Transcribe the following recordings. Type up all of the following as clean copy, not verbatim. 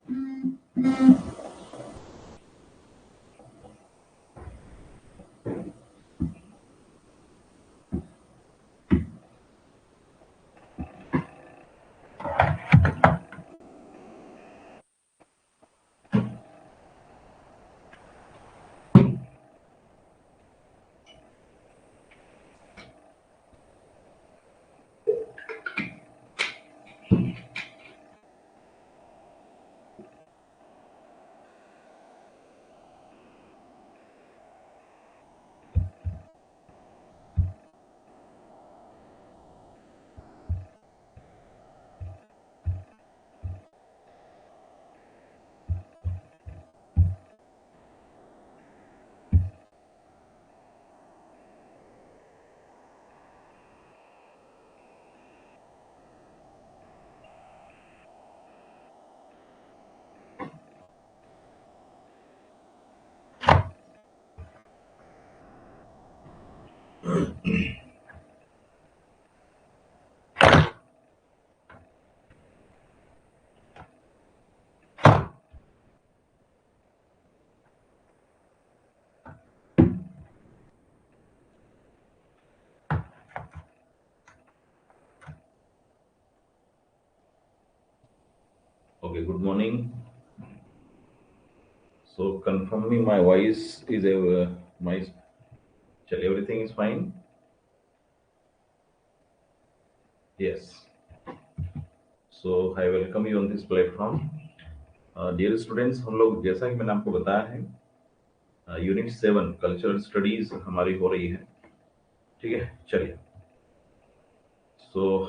Okay, good morning. So confirming my voice is my everything is fine. Yes. So I welcome you on this platform. Dear students, हम लोग जैसा कि मैंने आपको बताया है यूनिट 7 कल्चरल स्टडीज हमारी हो रही है। ठीक है, चलिए। सो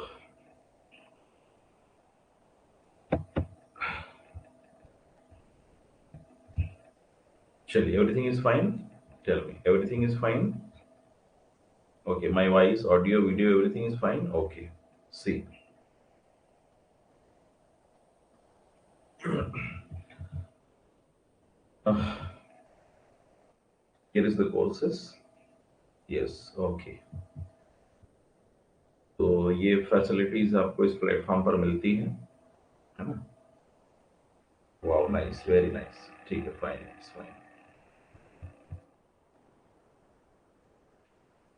चलिए, everything is fine. Tell me, everything is fine. Okay, my voice, audio, video, everything is fine. Okay, see. Uh, Here is the courses. Yes, okay. तो ये फैसिलिटीज आपको इस प्लेटफॉर्म पर मिलती हैं, है ना? Wow, nice, very nice. ठीक है, fine, it's fine.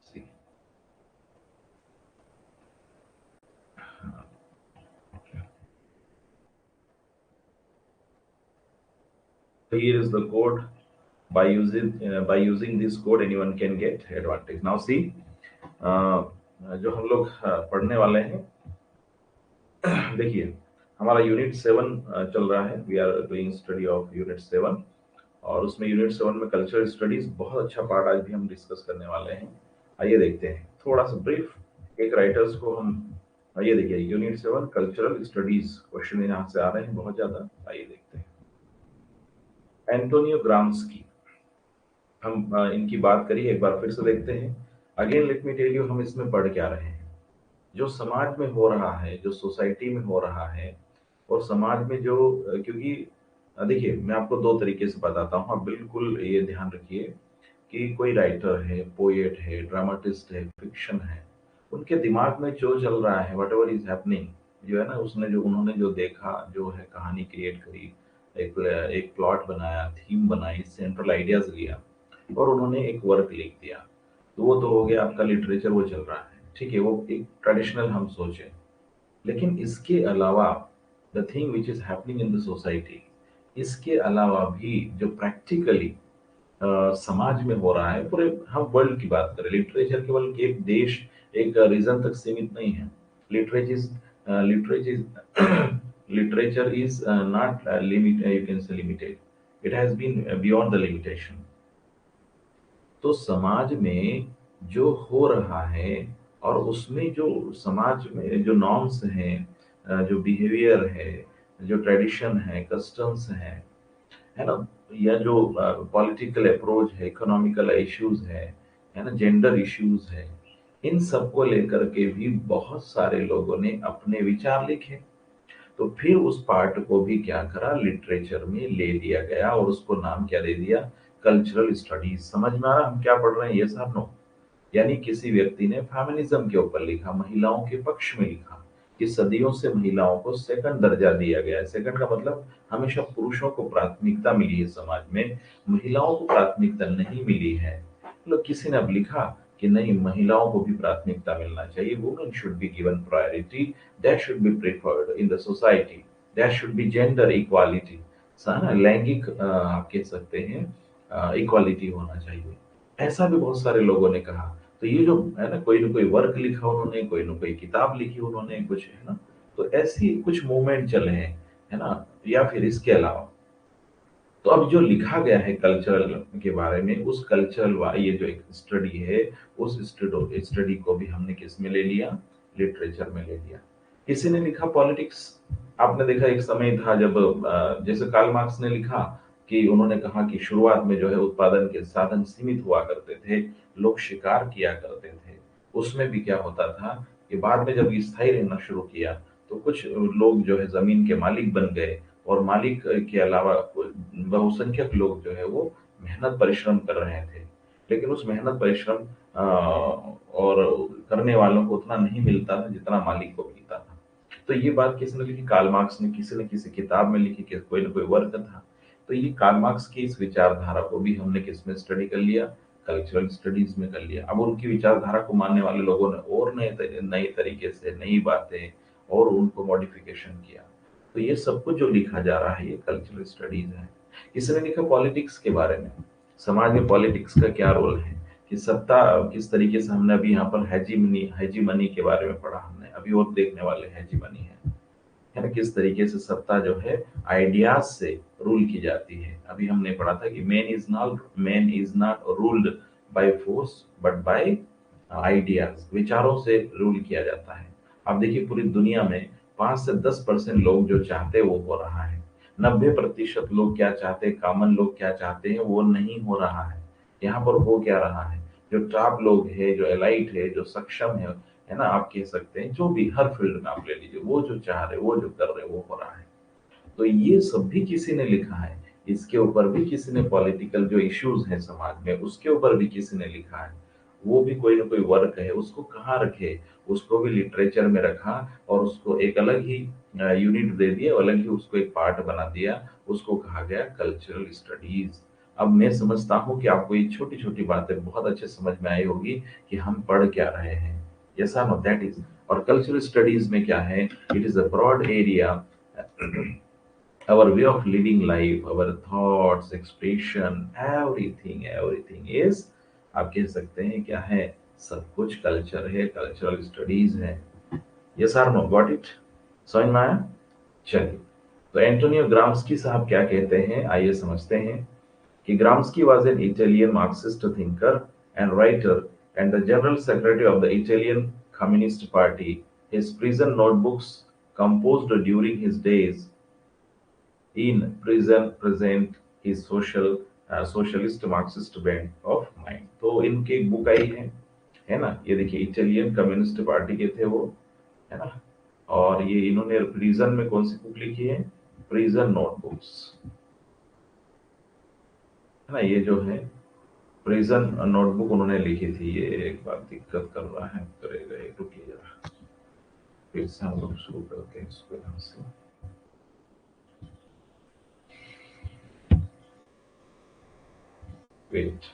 See, here is the code. By using this code anyone can get advantage. Now see, जो हम लोग पढ़ने वाले हैं, देखिए, हमारा यूनिट 7 चल रहा है। We are doing study of unit 7, और उसमें यूनिट 7 में कल्चरल स्टडीज बहुत अच्छा पार्ट आज भी हम डिस्कस करने वाले हैं। आइए देखते हैं थोड़ा सा ब्रीफ एक राइटर्स को हम। आइए देखिए, यूनिट 7 कल्चरल स्टडीज, क्वेश्चन यहाँ से आ रहे हैं बहुत ज्यादा। आइए देखते हैं। एंटोनियो ग्राम्सकी, हम इनकी बात करिए एक बार फिर से देखते हैं। Again let me tell you, हम इसमें पढ़ क्या रहे हैं। जो समाज में हो रहा है, जो सोसाइटी में हो रहा है, और समाज में जो क्योंकि देखिए, मैं आपको दो तरीके से बताता हूँ, आप बिल्कुल ये ध्यान रखिए कि कोई राइटर है, पोएट है, ड्रामाटिस्ट है, फिक्शन है, उनके दिमाग में जो चल रहा है, वट एवर इज हैपनिंग, जो है ना, उसने जो उन्होंने जो देखा, जो है कहानी क्रिएट करी, एक एक प्लॉट बनाया, थीम बनाई, सेंट्रल आइडियाज लिया, और उन्होंने एक वर्क लिख दिया। तो वो तो हो गया आपका लिटरेचर, वो चल रहा है, ठीक है, वो एक ट्रेडिशनल हम सोचे। लेकिन इसके अलावा the thing which is happening in the society, इसके अलावा भी जो प्रैक्टिकली समाज में हो रहा है, पूरे हम वर्ल्ड की बात करें, लिटरेचर केवल एक देश, एक रीजन तक सीमित नहीं है। Literature literature literature is not limit, you can say limited, it has been beyond the limitation. तो समाज में जो हो रहा है, और उसमें जो समाज में जो नॉर्म्स हैं, जो बिहेवियर है, जो ट्रेडिशन है, कस्टम्स है ना, या जो पॉलिटिकल अप्रोच है, इकोनॉमिकल इश्यूज है ना, जेंडर इश्यूज है, इन सबको लेकर के भी बहुत सारे लोगों ने अपने विचार लिखे। तो फिर उस पार्ट को भी क्या करा, लिटरेचर में ले लिया गया, और उसको नाम क्या दे दिया, कल्चरल स्टडीज। समझ में आ रहा हम क्या पढ़ रहे हैं, ये सब नो। यानी किसी व्यक्ति ने फेमिनिज्म के ऊपर लिखा, महिलाओं के पक्ष में लिखा, कि सदियों से महिलाओं को सेकंड दर्जा दिया गया है। सेकंड का मतलब हमेशा पुरुषों को प्राथमिकता मिली है समाज में, महिलाओं को प्राथमिकता नहीं मिली है। मतलब किसी ने अब लिखा कि नहीं, महिलाओं को भी प्राथमिकता मिलना चाहिए, women should be given priority, that should be preferred in the society, that should be gender equality, लैंगिक आप कह सकते हैं इक्वालिटी होना चाहिए। ऐसा भी बहुत सारे लोगों ने कहा। तो ये जो है ना कोई वर्क लिखा उन्होंने, कोई ना कोई किताब लिखी उन्होंने, कुछ है ना, तो ऐसी कुछ मूवमेंट चले हैं, है ना। या फिर इसके अलावा तो अब जो लिखा गया है कल्चरल के बारे में, उस ये जो एक स्टडी है, उस स्टडी को भी हमने किस में ले लिया, लिटरेचर में ले लिया। किसी ने लिखा पॉलिटिक्स। आपने देखा एक समय था जब जैसे कार्ल मार्क्स ने लिखा कि उन्होंने कहा कि शुरुआत में जो है उत्पादन के साधन सीमित हुआ करते थे, लोग शिकार किया करते थे। उसमें भी क्या होता था कि बाद में जब स्थायी रहना शुरू किया तो कुछ लोग जो है जमीन के मालिक बन गए, और मालिक के अलावा बहुसंख्यक लोग जो है वो मेहनत परिश्रम कर रहे थे, लेकिन उस मेहनत परिश्रम और करने वालों को उतना नहीं मिलता था जितना मालिक को मिलता था। तो ये बात किसने लिखी, कार्ल मार्क्स ने किसी न किसी किताब में लिखी, कि कोई ना कोई वर्क था। तो ये कार्ल मार्क्स की इस विचारधारा को भी हमने किसमें स्टडी कर लिया, कल्चरल स्टडीज में कर लिया। अब उनकी विचारधारा को मानने वाले लोगों ने और नए तरीके से नई बातें और उनको मॉडिफिकेशन किया। तो ये सब कुछ जो लिखा जा रहा है ये कल्चरल स्टडीज है। इसने लिखा पॉलिटिक्स के बारे में, समाज में पॉलिटिक्स का क्या रोल है, कि सत्ता किस तरीके से, हमने अभी यहाँ पर हैजीमनी के बारे में पढ़ा, हमने अभी और देखने वाले हैजीमनी है ना, किस तरीके से सत्ता जो है आइडियाज से रूल की जाती है। अभी हमने पढ़ा था कि man is not ruled by force but by ideas, विचारों से रूल किया जाता है। अब देखिए पूरी दुनिया में 5 से 10% लोग जो चाहते हैं वो हो रहा है, 90% लोग क्या चाहते हैं, कॉमन लोग क्या चाहते हैं वो नहीं हो रहा है। यहाँ पर हो क्या रहा है, जो टॉप लोग है, जो एलाइट है, जो सक्षम है ना, आप कह सकते हैं जो भी हर फील्ड में आप ले लीजिए, वो जो चाह रहे, वो जो कर रहे, वो हो रहा है। तो ये सब भी किसी ने लिखा है। इसके ऊपर भी किसी ने, पॉलिटिकल जो इश्यूज हैं समाज में उसके ऊपर भी किसी ने लिखा है। वो भी कोई ना कोई वर्क है, उसको कहाँ रखे, उसको भी लिटरेचर में रखा, और उसको एक अलग ही यूनिट दे दिया, अलग ही उसको एक पार्ट बना दिया, उसको कहा गया कल्चरल स्टडीज। अब मैं समझता हूँ कि आपको ये छोटी छोटी बातें बहुत अच्छे समझ में आई होगी कि हम पढ़ क्या रहे हैं। यस और नो, दैट इज। और कल्चरल स्टडीज में क्या है, it is a broad area, our way of living life, our thoughts, expression, everything is, आप कह सकते हैं क्या है, सब कुछ कल्चर है, कल्चरल स्टडीज है। Yes or no, got it, समझ में आया। चलिए, तो एंटोनियो ग्राम्स्की साहब क्या कहते हैं, आइए समझते हैं कि Gramsci was an Italian Marxist thinker and writer and the general secretary of the Italian Communist Party. His prison notebooks, composed during his days in prison, present his socialist Marxist bent of mind। तो इनकी एक book आई है ना, ये देखिए, Italian communist party के थे वो, है ना। और ये इन्होंने प्रिजन में कौन सी बुक लिखी है, प्रिजन नोटबुक्स, है ना। ये जो है प्रिजन नोटबुक उन्होंने लिखी थी। ये एक बार दिक्कत कर रहा है, करेगा, रुकिए जरा, फिर से हम लोग शुरू करते हैं इसको यहाँ से। वेट,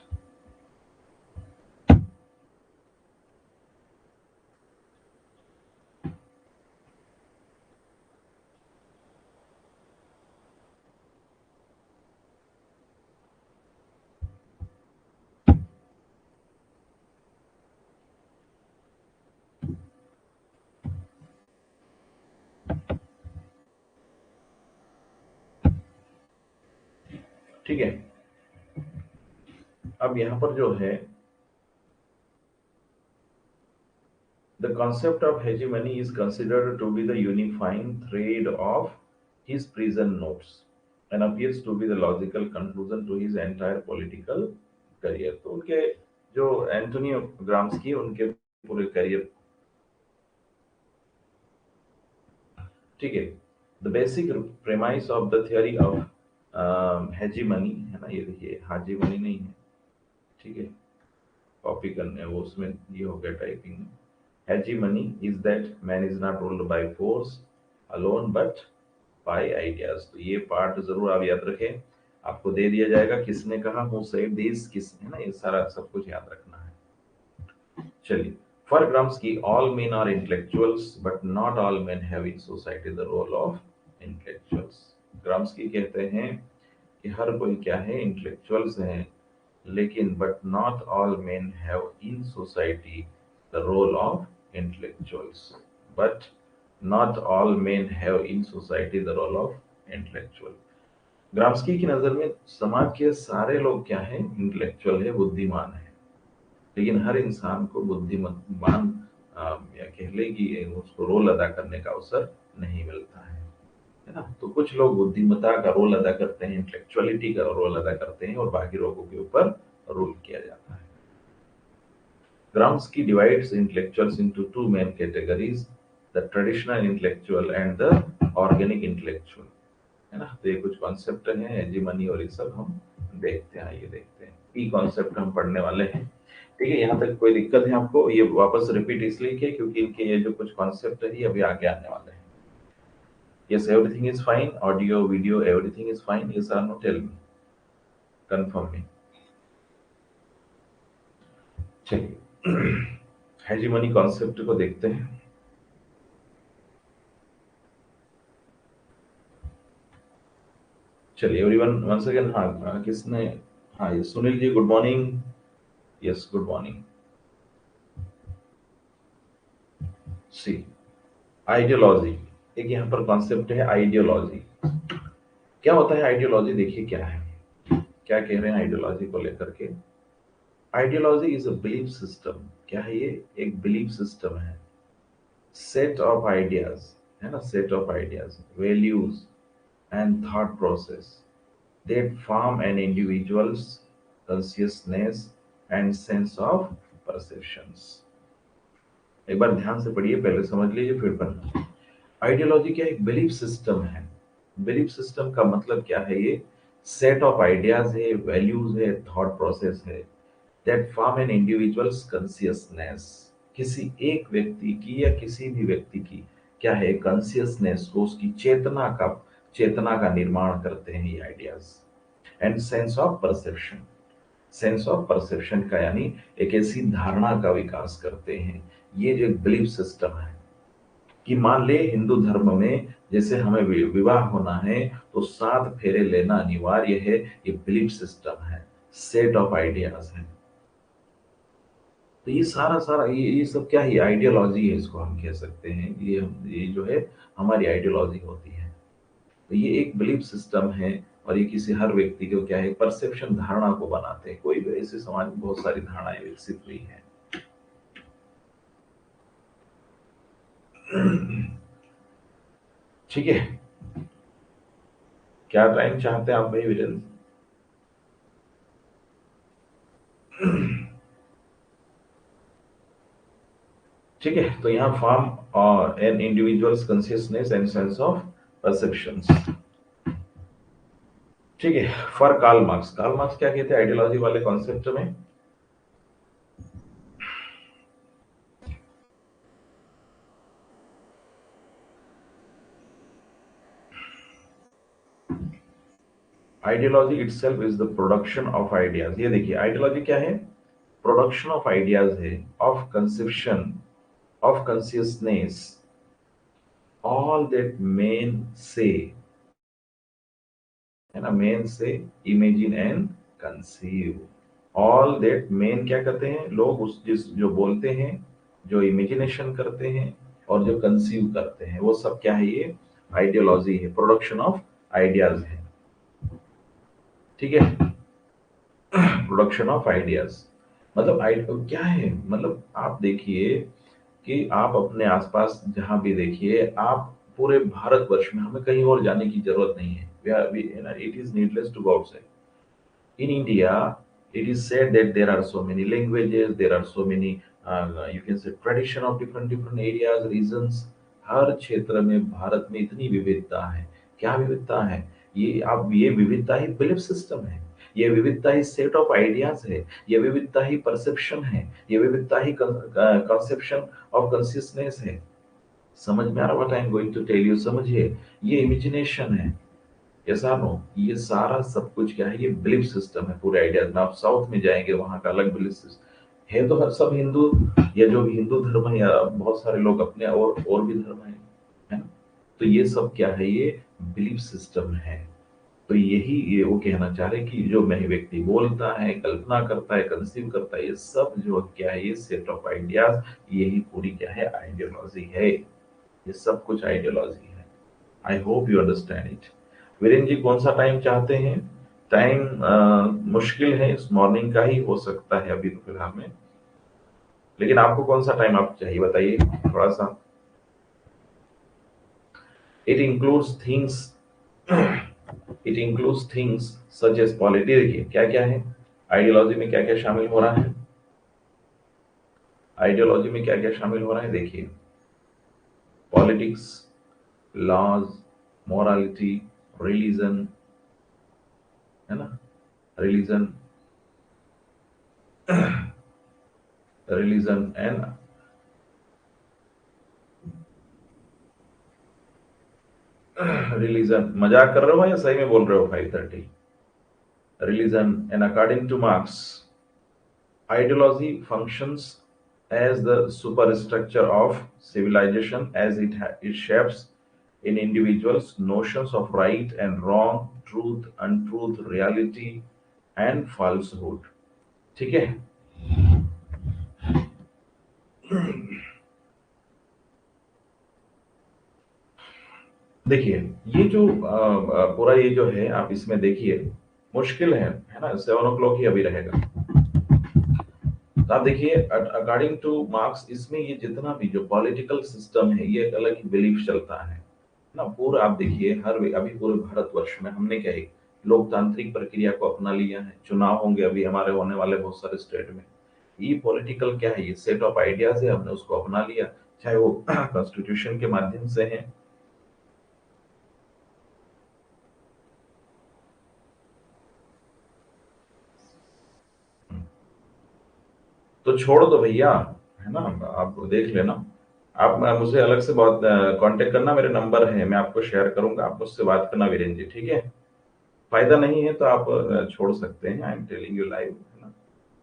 ठीक है। अब यहाँ पर जो है, the concept of hegemony is considered to be the unifying thread of his prison notes and appears to be the logical conclusion to his entire political career। तो उनके जो एंटोनियो ग्राम्स्की, उनके पूरे करियर, ठीक है। The basic premise of the theory of hegemony, है ना, ये देखिए हाजीमनी नहीं है, ठीक है, कॉपी करने वो उसमें ये हो गया टाइपिंग में। hegemony is that man is not ruled by force alone but by ideas। तो ये पार्ट जरूर आप याद रखें, आपको दे दिया जाएगा किसने कहा, who said this, किस है ना, ये सारा सब कुछ याद रखना है। चलिए, for Gramsci all men are intellectuals but not all men have in society the role of intellectuals। Gramsci कहते हैं कि हर कोई क्या है, इंटेलेक्चुअल्स हैं, लेकिन but not all men have in society the role of intellectuals. But not all men have in society the role of intellectual. Gramsci की नजर में समाज के सारे लोग क्या है, इंटेलेक्चुअल है, बुद्धिमान है, लेकिन हर इंसान को बुद्धिमान या कह ले कि उसको रोल अदा करने का अवसर नहीं मिलता है ना। तो कुछ लोग बुद्धिमत्ता का रोल अदा करते हैं, इंटेलेक्चुअलिटी का रोल अदा करते हैं, और बाकी लोगों के ऊपर रूल किया जाता है। Gramsci divides intellectuals into two main categories, the traditional intellectual and the organic intellectual, है ना। तो ये कुछ कॉन्सेप्ट हैं, हेजीमनी और ये सब हम देखते हैं, ये देखते हैं, ई कॉन्सेप्ट हम पढ़ने वाले हैं। ठीक है, यहाँ तक कोई दिक्कत है आपको? ये वापस रिपीट इसलिए किया क्योंकि इनके ये जो कुछ कॉन्सेप्ट है ये अभी आगे आने वाले हैं। Yes, everything is fine. Audio, video, everything is fine. Yes or no? Tell me. Confirm me. चलिए, हेजीमनी कॉन्सेप्ट को देखते हैं। चलिए एवरीवन, वंस अगेन, हाँ किसने, हाँ ये Sunil ji, good morning. Yes, good morning. See, ideology, एक यहाँ पर कॉन्सेप्ट है आइडियोलॉजी। क्या होता है आइडियोलॉजी? देखिए क्या है, क्या कह रहे हैं आइडियोलॉजी को लेकर के। Ideology is a belief system. क्या है ये? एक बिलीफ सिस्टम है, सेट ऑफ आइडियाज, है ना, set of ideas, values and thought process that form an individual's consciousness and sense of perceptions। एक बार ध्यान से पढ़िए, पहले समझ लीजिए फिर पढ़ना। आइडियोलॉजी क्या? एक बिलीफ सिस्टम है। बिलीफ सिस्टम का मतलब क्या है? ये सेट ऑफ आइडियाज है, वैल्यूज है, थॉट प्रोसेस है, that form an individual's consciousness. किसी एक व्यक्ति की या किसी भी व्यक्ति की क्या है, कॉन्शियसनेस को, उसकी चेतना का निर्माण करते हैं ये ideas. And sense of perception, sense of perception का यानी एक ऐसी धारणा का विकास करते हैं। ये जो बिलीफ सिस्टम है कि मान ले हिंदू धर्म में जैसे हमें विवाह होना है तो 7 फेरे लेना अनिवार्य है, ये बिलीफ सिस्टम है, सेट ऑफ आइडियाज है। तो ये सारा सारा ये सब क्या है? आइडियोलॉजी है, इसको हम कह सकते हैं। ये जो है हमारी आइडियोलॉजी होती है। तो ये एक बिलीफ सिस्टम है, और ये किसी हर व्यक्ति को क्या है, परसेप्शन, धारणा को बनाते हैं। कोई भी ऐसे समाज में बहुत सारी धारणाएं विकसित हुई हैं। ठीक है, क्या टाइम चाहते हैं आप भाई वीरेंद्र? ठीक है, तो यहाँ फॉर्म और an individual's consciousness and sense of perceptions. ठीक है, for Karl Marx, Karl Marx क्या कहते हैं आइडियोलॉजी वाले कॉन्सेप्ट में? Ideology itself is the production of ideas. ये देखिए, आइडियोलॉजी क्या है? प्रोडक्शन ऑफ आइडियाज है, of conception, of consciousness, all that men say, है ना, men say imagine and conceive. All that men क्या करते हैं लोग, उस जिस जो बोलते हैं, जो इमेजिनेशन करते हैं और जो कंसीव करते हैं, वो सब क्या है? ये आइडियोलॉजी है, प्रोडक्शन ऑफ आइडियाज है। ठीक है, प्रोडक्शन ऑफ आइडियाज मतलब क्या है? मतलब आप देखिए कि आप अपने आसपास जहां भी देखिए, आप पूरे भारतवर्ष में, हमें कहीं और जाने की जरूरत नहीं है। It is needless to go outside. In India, it is said that there are so many languages, there are so many, you can say, tradition of different areas, regions। हर क्षेत्र में भारत में इतनी विविधता है। क्या विविधता है? ये विविधता ही बिलीफ सिस्टम है। ये विविधता ही सेट ऑफ आइडियाज है, ये विविधता ही परसेप्शन है, ये विविधता ही कंसेप्शन ऑफ कॉन्शियसनेस है। समझ में आ रहा what I am going to tell you? समझिए, ये इमेजिनेशन है, ऐसा नो, ये सारा सब कुछ क्या है, ये बिलीफ सिस्टम है पूरे आइडियाज में। आप साउथ में जाएंगे वहां का अलग बिलीफ सिस्टम है, तो हर सब हिंदू या जो भी हिंदू धर्म है, या बहुत सारे लोग अपने और भी धर्म है ना? तो ये सब क्या है, ये बिलीफ सिस्टम है। तो यही ये वो कहना चाह रहे हैं कि जो मैं व्यक्ति बोलता है, कल्पना करता है, कंसीव करता है, ये सब जो क्या है, ये सेट ऑफ आइडियाज, यही पूरी क्या है, आइडियोलॉजी है। ये सब कुछ आइडियोलॉजी है। I hope you understand it. Viren ji, कौन सा टाइम चाहते हैं? टाइम मुश्किल है, इस मॉर्निंग का ही हो सकता है अभी तो फिलहाल में, लेकिन आपको कौन सा टाइम आप चाहिए बताइए थोड़ा सा। It includes things, it includes things such as polity. देखिए क्या क्या है आइडियोलॉजी में, क्या क्या शामिल हो रहा है। आइडियोलॉजी में क्या क्या शामिल हो रहा है, देखिए, पॉलिटिक्स, लॉज, मोरालिटी, रिलीजन, है ना, रिलीजन, रिलीजन एंड रिलीजन। मजाक कर रहे हो या सही में बोल रहे हो? 5:30 religion, and according to Marx, ideology functions as the superstructure of civilization, as it shapes in individuals notions of right and wrong, truth, untruth, reality, and falsehood. ठीक है? देखिए, ये जो पूरा ये जो है, आप इसमें देखिए, मुश्किल है ना? 7 o'clock ही अभी रहेगा। तो आप देखिए, अकॉर्डिंग टू मार्क्स, इसमें ये जितना भी जो पॉलिटिकल सिस्टम है, ये एक अलग ही बिलीफ चलता है ना। पूरा आप देखिए, अभी पूरे भारतवर्ष में हमने क्या है, लोकतांत्रिक प्रक्रिया को अपना लिया है। चुनाव होंगे अभी हमारे होने वाले बहुत सारे स्टेट में। ये पॉलिटिकल क्या है, ये सेट ऑफ आइडियाज है, हमने उसको अपना लिया, चाहे वो कॉन्स्टिट्यूशन के माध्यम से है। तो छोड़ दो भैया, है ना, आप देख लेना। आप मुझे अलग से बहुत कांटेक्ट करना, मेरे नंबर है, मैं आपको शेयर करूंगा, आप मुझसे बात करना वीरेंद्र जी, ठीक है? फायदा नहीं है तो आप छोड़ सकते हैं। I am telling you live, है ना।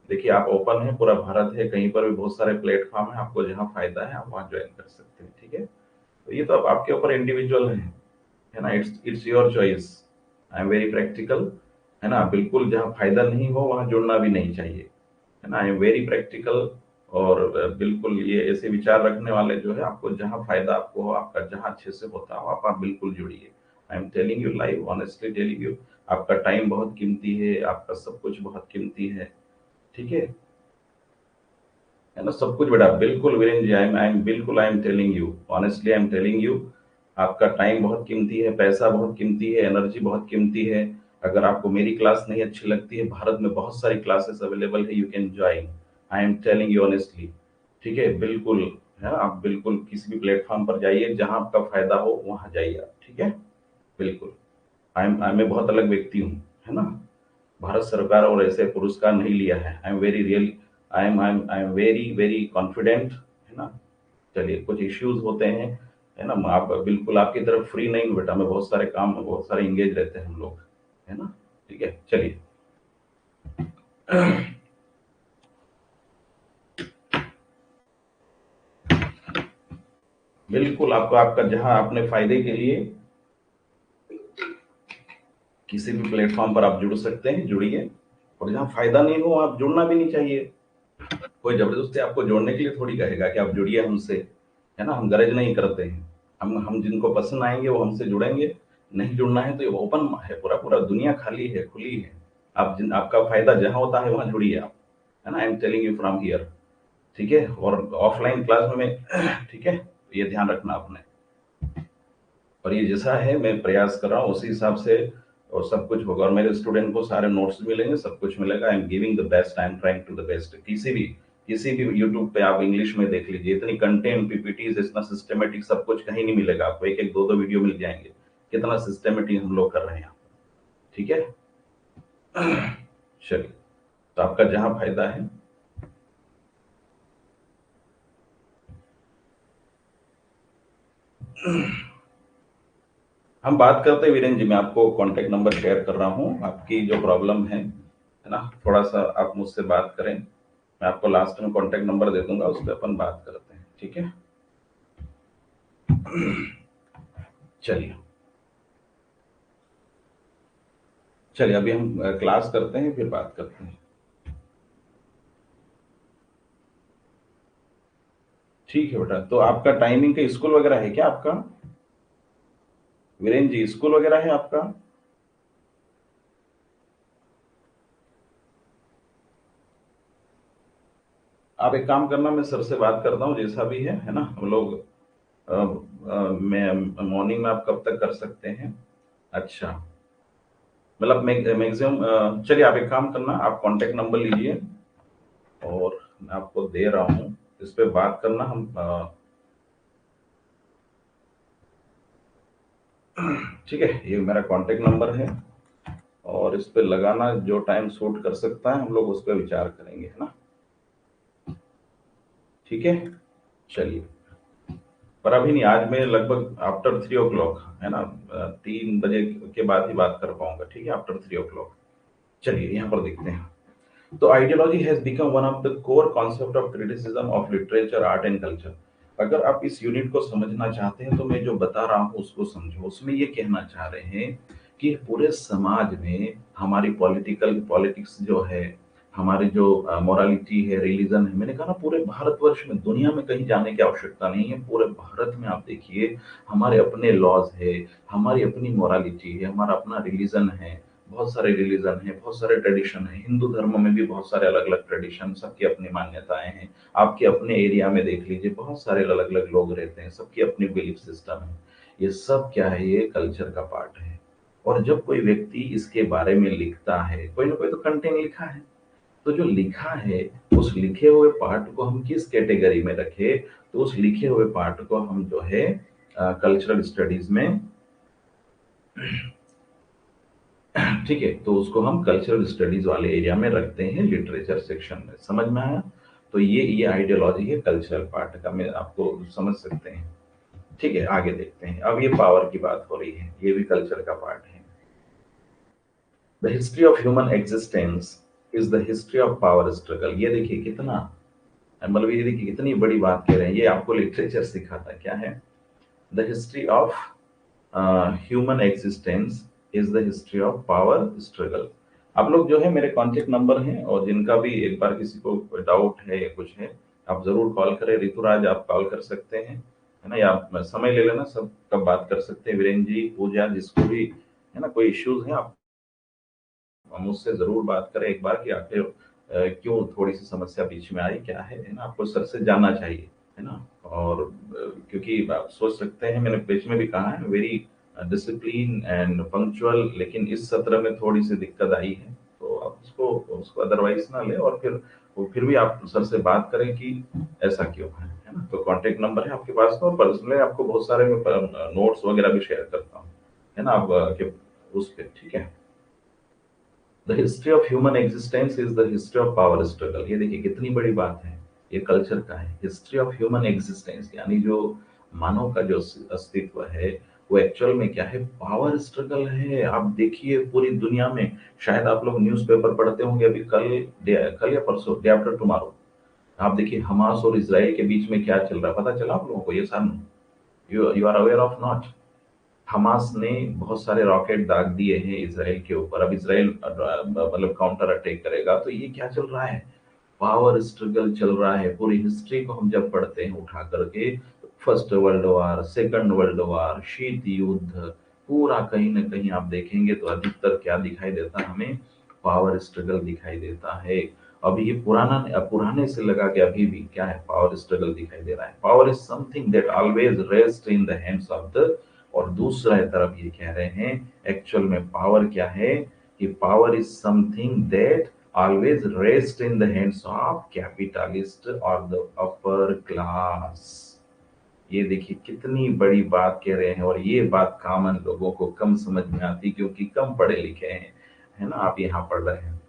देखिए, आप ओपन है, पूरा भारत है, कहीं पर भी बहुत सारे प्लेटफॉर्म है, आपको जहाँ फायदा है आप वहाँ ज्वाइन कर सकते हैं, ठीक है? तो ये तो अब आपके ऊपर इंडिविजुअल है ना, it's it's your choice. I am very practical, है ना, बिल्कुल जहाँ फायदा नहीं हो वहाँ जुड़ना भी नहीं चाहिए, है ना। आई एम वेरी प्रैक्टिकल, और बिल्कुल ये ऐसे विचार रखने वाले जो है, आपको जहाँ फायदा आपको हो, आपका जहाँ अच्छे से होता हो, आप बिल्कुल जुड़िए। I am telling you live, honestly telling you. आपका टाइम बहुत कीमती है, आपका सब कुछ बहुत कीमती है है ना, सब कुछ बेटा, बिल्कुल वीरेंद्र जी, आई एम बिल्कुल, I am telling you honestly, I am telling you. आपका टाइम बहुत कीमती है, पैसा बहुत कीमती है, एनर्जी बहुत कीमती है। अगर आपको मेरी क्लास नहीं अच्छी लगती है, भारत में बहुत सारी क्लासेस अवेलेबल है, you can join. I am telling you honestly, ठीक है, बिल्कुल। है ना, आप बिल्कुल किसी भी प्लेटफॉर्म पर जाइए, जहां आपका फायदा हो वहां जाइए आप, ठीक है, बिल्कुल। मैं बहुत अलग व्यक्ति हूँ, है ना। भारत सरकार और ऐसे पुरस्कार नहीं लिया है। I am very real, I am very very confident, है ना। चलिए, कुछ इश्यूज होते हैं, है ना, आप बिल्कुल आपकी तरफ फ्री नहीं हूँ बेटा, मैं बहुत सारे काम में बहुत सारे इंगेज रहते हैं हम लोग, है ना। ठीक है, चलिए। बिल्कुल, आपको आपका जहां अपने फायदे के लिए किसी भी प्लेटफॉर्म पर आप जुड़ सकते हैं, जुड़िए। और जहां फायदा नहीं हो, आप जुड़ना भी नहीं चाहिए। कोई जबरदस्ती आपको जोड़ने के लिए थोड़ी कहेगा कि आप जुड़िए हमसे, है ना। हम गरज नहीं करते हैं। हम जिनको पसंद आएंगे वो हमसे जुड़ेंगे, नहीं जुड़ना है तो ये ओपन है, पूरा पूरा दुनिया खाली है, खुली है। आपका फायदा जहां होता है वहां जुड़िए आप, है ना। I am telling you from here, ठीक है। और ऑफलाइन क्लास में ठीक है, तो ये ध्यान रखना आपने। और ये जैसा है मैं प्रयास कर रहा हूँ उसी हिसाब से, और सब कुछ होगा। और मेरे स्टूडेंट को सारे नोट्स मिलेंगे, सब कुछ मिलेगा। I am giving the best, I am trying to the best. किसी भी यूट्यूब पे आप इंग्लिश में देख लीजिए, इतनी कंटेंट, पीपीटीज, इतना सिस्टमेटिक सब कुछ कहीं नहीं मिलेगा आपको। एक एक दो दो वीडियो मिल जाएंगे, कितना सिस्टमेटिक हम लोग कर रहे हैं, ठीक है। चलिए, तो आपका जहां फायदा है। हम बात करते हैं वीरेंद्र जी, मैं आपको कांटेक्ट नंबर शेयर कर रहा हूँ। आपकी जो प्रॉब्लम है ना, थोड़ा सा आप मुझसे बात करें। मैं आपको लास्ट में कांटेक्ट नंबर दे दूंगा, उस पर अपन बात करते हैं, ठीक है। चलिए, चलिए अभी हम क्लास करते हैं, फिर बात करते हैं। ठीक है बेटा, तो आपका टाइमिंग का स्कूल वगैरह है क्या आपका? वीरेंद्र जी, स्कूल वगैरह है आपका? आप एक काम करना, मैं सर से बात करता हूँ, जैसा भी है ना। हम लोग मैं मॉर्निंग में आप कब तक कर सकते हैं? अच्छा, मतलब मैक्सिमम, चलिए आप एक काम करना, आप कांटेक्ट नंबर लीजिए और मैं आपको दे रहा हूँ, इस पे बात करना। हम ठीक है, ये मेरा कांटेक्ट नंबर है, और इस पे लगाना, जो टाइम सूट कर सकता है हम लोग उस पर विचार करेंगे, है ना। ठीक है, चलिए। पर अभी नहीं, आज मैं लगभग आफ्टर 3 o'clock, है ना, 3 बजे के बाद ही बात कर पाऊंगा, ठीक है, आफ्टर 3 o'clock। चलिए यहाँ पर देखते हैं। तो ideology has become one of the core concept of criticism of literature, art and culture. अगर आप इस यूनिट को समझना चाहते हैं तो मैं जो बता रहा हूँ उसको समझो। उसमें ये कहना चाह रहे हैं कि पूरे समाज में हमारी पॉलिटिक्स जो है, हमारी जो मोरालिटी है, रिलीजन है, मैंने कहा ना, पूरे भारतवर्ष में, दुनिया में कहीं जाने की आवश्यकता नहीं है। पूरे भारत में आप देखिए, हमारे अपने लॉज है, हमारी अपनी मोरालिटी है, हमारा अपना रिलीजन है। बहुत सारे रिलीजन है, बहुत सारे ट्रेडिशन है। हिंदू धर्म में भी बहुत सारे अलग अलग ट्रेडिशन, सबकी अपनी मान्यताएं हैं। आपके अपने एरिया में देख लीजिए, बहुत सारे अलग अलग लोग रहते हैं, सबकी अपनी बिलीफ सिस्टम है। ये सब क्या है? ये कल्चर का पार्ट है। और जब कोई व्यक्ति इसके बारे में लिखता है, कोई ना कोई तो कंटेंट लिखा है, तो जो लिखा है, उस लिखे हुए पार्ट को हम किस कैटेगरी में रखें? तो उस लिखे हुए पार्ट को हम जो है कल्चरल स्टडीज में, ठीक है, तो उसको हम कल्चरल स्टडीज वाले एरिया में रखते हैं, लिटरेचर सेक्शन में। समझ में आया? तो ये आइडियोलॉजी है कल्चरल पार्ट का, मैं आपको समझ सकते हैं। ठीक है, आगे देखते हैं। अब ये पावर की बात हो रही है, ये भी कल्चर का पार्ट है। The history of human existence is the history of power struggle. ये देखिए कितना, मतलब ये देखिए कितनी बड़ी बात कह रहे हैं। ये आपको लिटरेचर सिखाता क्या है? The history of human existence is the history of power struggle. आप लोग जो है, मेरे कॉन्टेक्ट नंबर हैं, और जिनका भी एक बार किसी को डाउट है या कुछ है, आप जरूर कॉल करें। ऋतुराज, आप कॉल कर सकते हैं, है ना, या आप समय ले लेना, सब कब बात कर सकते हैं। वीरेंद्र जी, पूजा, जिसको भी है ना कोई इश्यूज है, आप मुझसे जरूर बात करें एक बार, कि आखिर क्यों थोड़ी सी समस्या बीच में आई, क्या है ना, आपको सर से जानना चाहिए, है ना। और क्योंकि आप सोच सकते हैं, मैंने पेज में भी कहा है, वेरी डिसिप्लिन एंड पंक्चुअल, लेकिन इस सत्र में थोड़ी सी दिक्कत आई है, तो आप उसको उसको अदरवाइज ना ले, और फिर वो फिर भी आप सर से बात करें कि ऐसा क्यों है ना। तो कांटेक्ट नंबर है आपके पास, तो और पर्सनली आपको बहुत सारे नोट्स वगैरह भी शेयर करता हूँ, है ना, आप उस पे, ठीक है। The history of human existence is the history of power struggle. ये देखिए कितनी बड़ी बात है, ये कल्चर का है। हिस्ट्री ऑफ ह्यूमन एग्जिस्टेंस यानी जो मानव का जो अस्तित्व है, वो एक्चुअल में क्या है? पावर स्ट्रगल है। आप देखिए पूरी दुनिया में, शायद आप लोग न्यूज़पेपर पढ़ते होंगे अभी, कल या परसों, डे आफ्टर टुमारो, आप देखिए हमास और इसराइल के बीच में क्या चल रहा है, पता चला आप लोगों को? ये सामने, you are aware of not? Hamas ने बहुत सारे रॉकेट दाग दिए हैं इसराइल के ऊपर। अब इसराइल मतलब काउंटर अटैक करेगा। तो ये क्या चल रहा है? पावर स्ट्रगल चल रहा है। पूरी हिस्ट्री को हम जब पढ़ते हैं उठा करके, first world war, second world war, शीत युद्ध, पूरा कहीं ना कहीं आप देखेंगे तो अधिकतर क्या दिखाई देता है हमें? पावर स्ट्रगल दिखाई देता है। अभी ये पुराने से लगा के अभी भी क्या है? पावर स्ट्रगल दिखाई दे रहा है। Power is something that always rest in the hands of the, और दूसरा तरफ ये कह रहे हैं, एक्चुअल में पावर क्या है? कि power is something that always rest in the hands of capitalist or the upper class। ये देखिए कितनी बड़ी बात कह रहे हैं, और ये बात कॉमन लोगों को कम समझ में आती, क्योंकि कम पढ़े लिखे हैं, है ना। आप यहाँ पढ़ रहे हैं,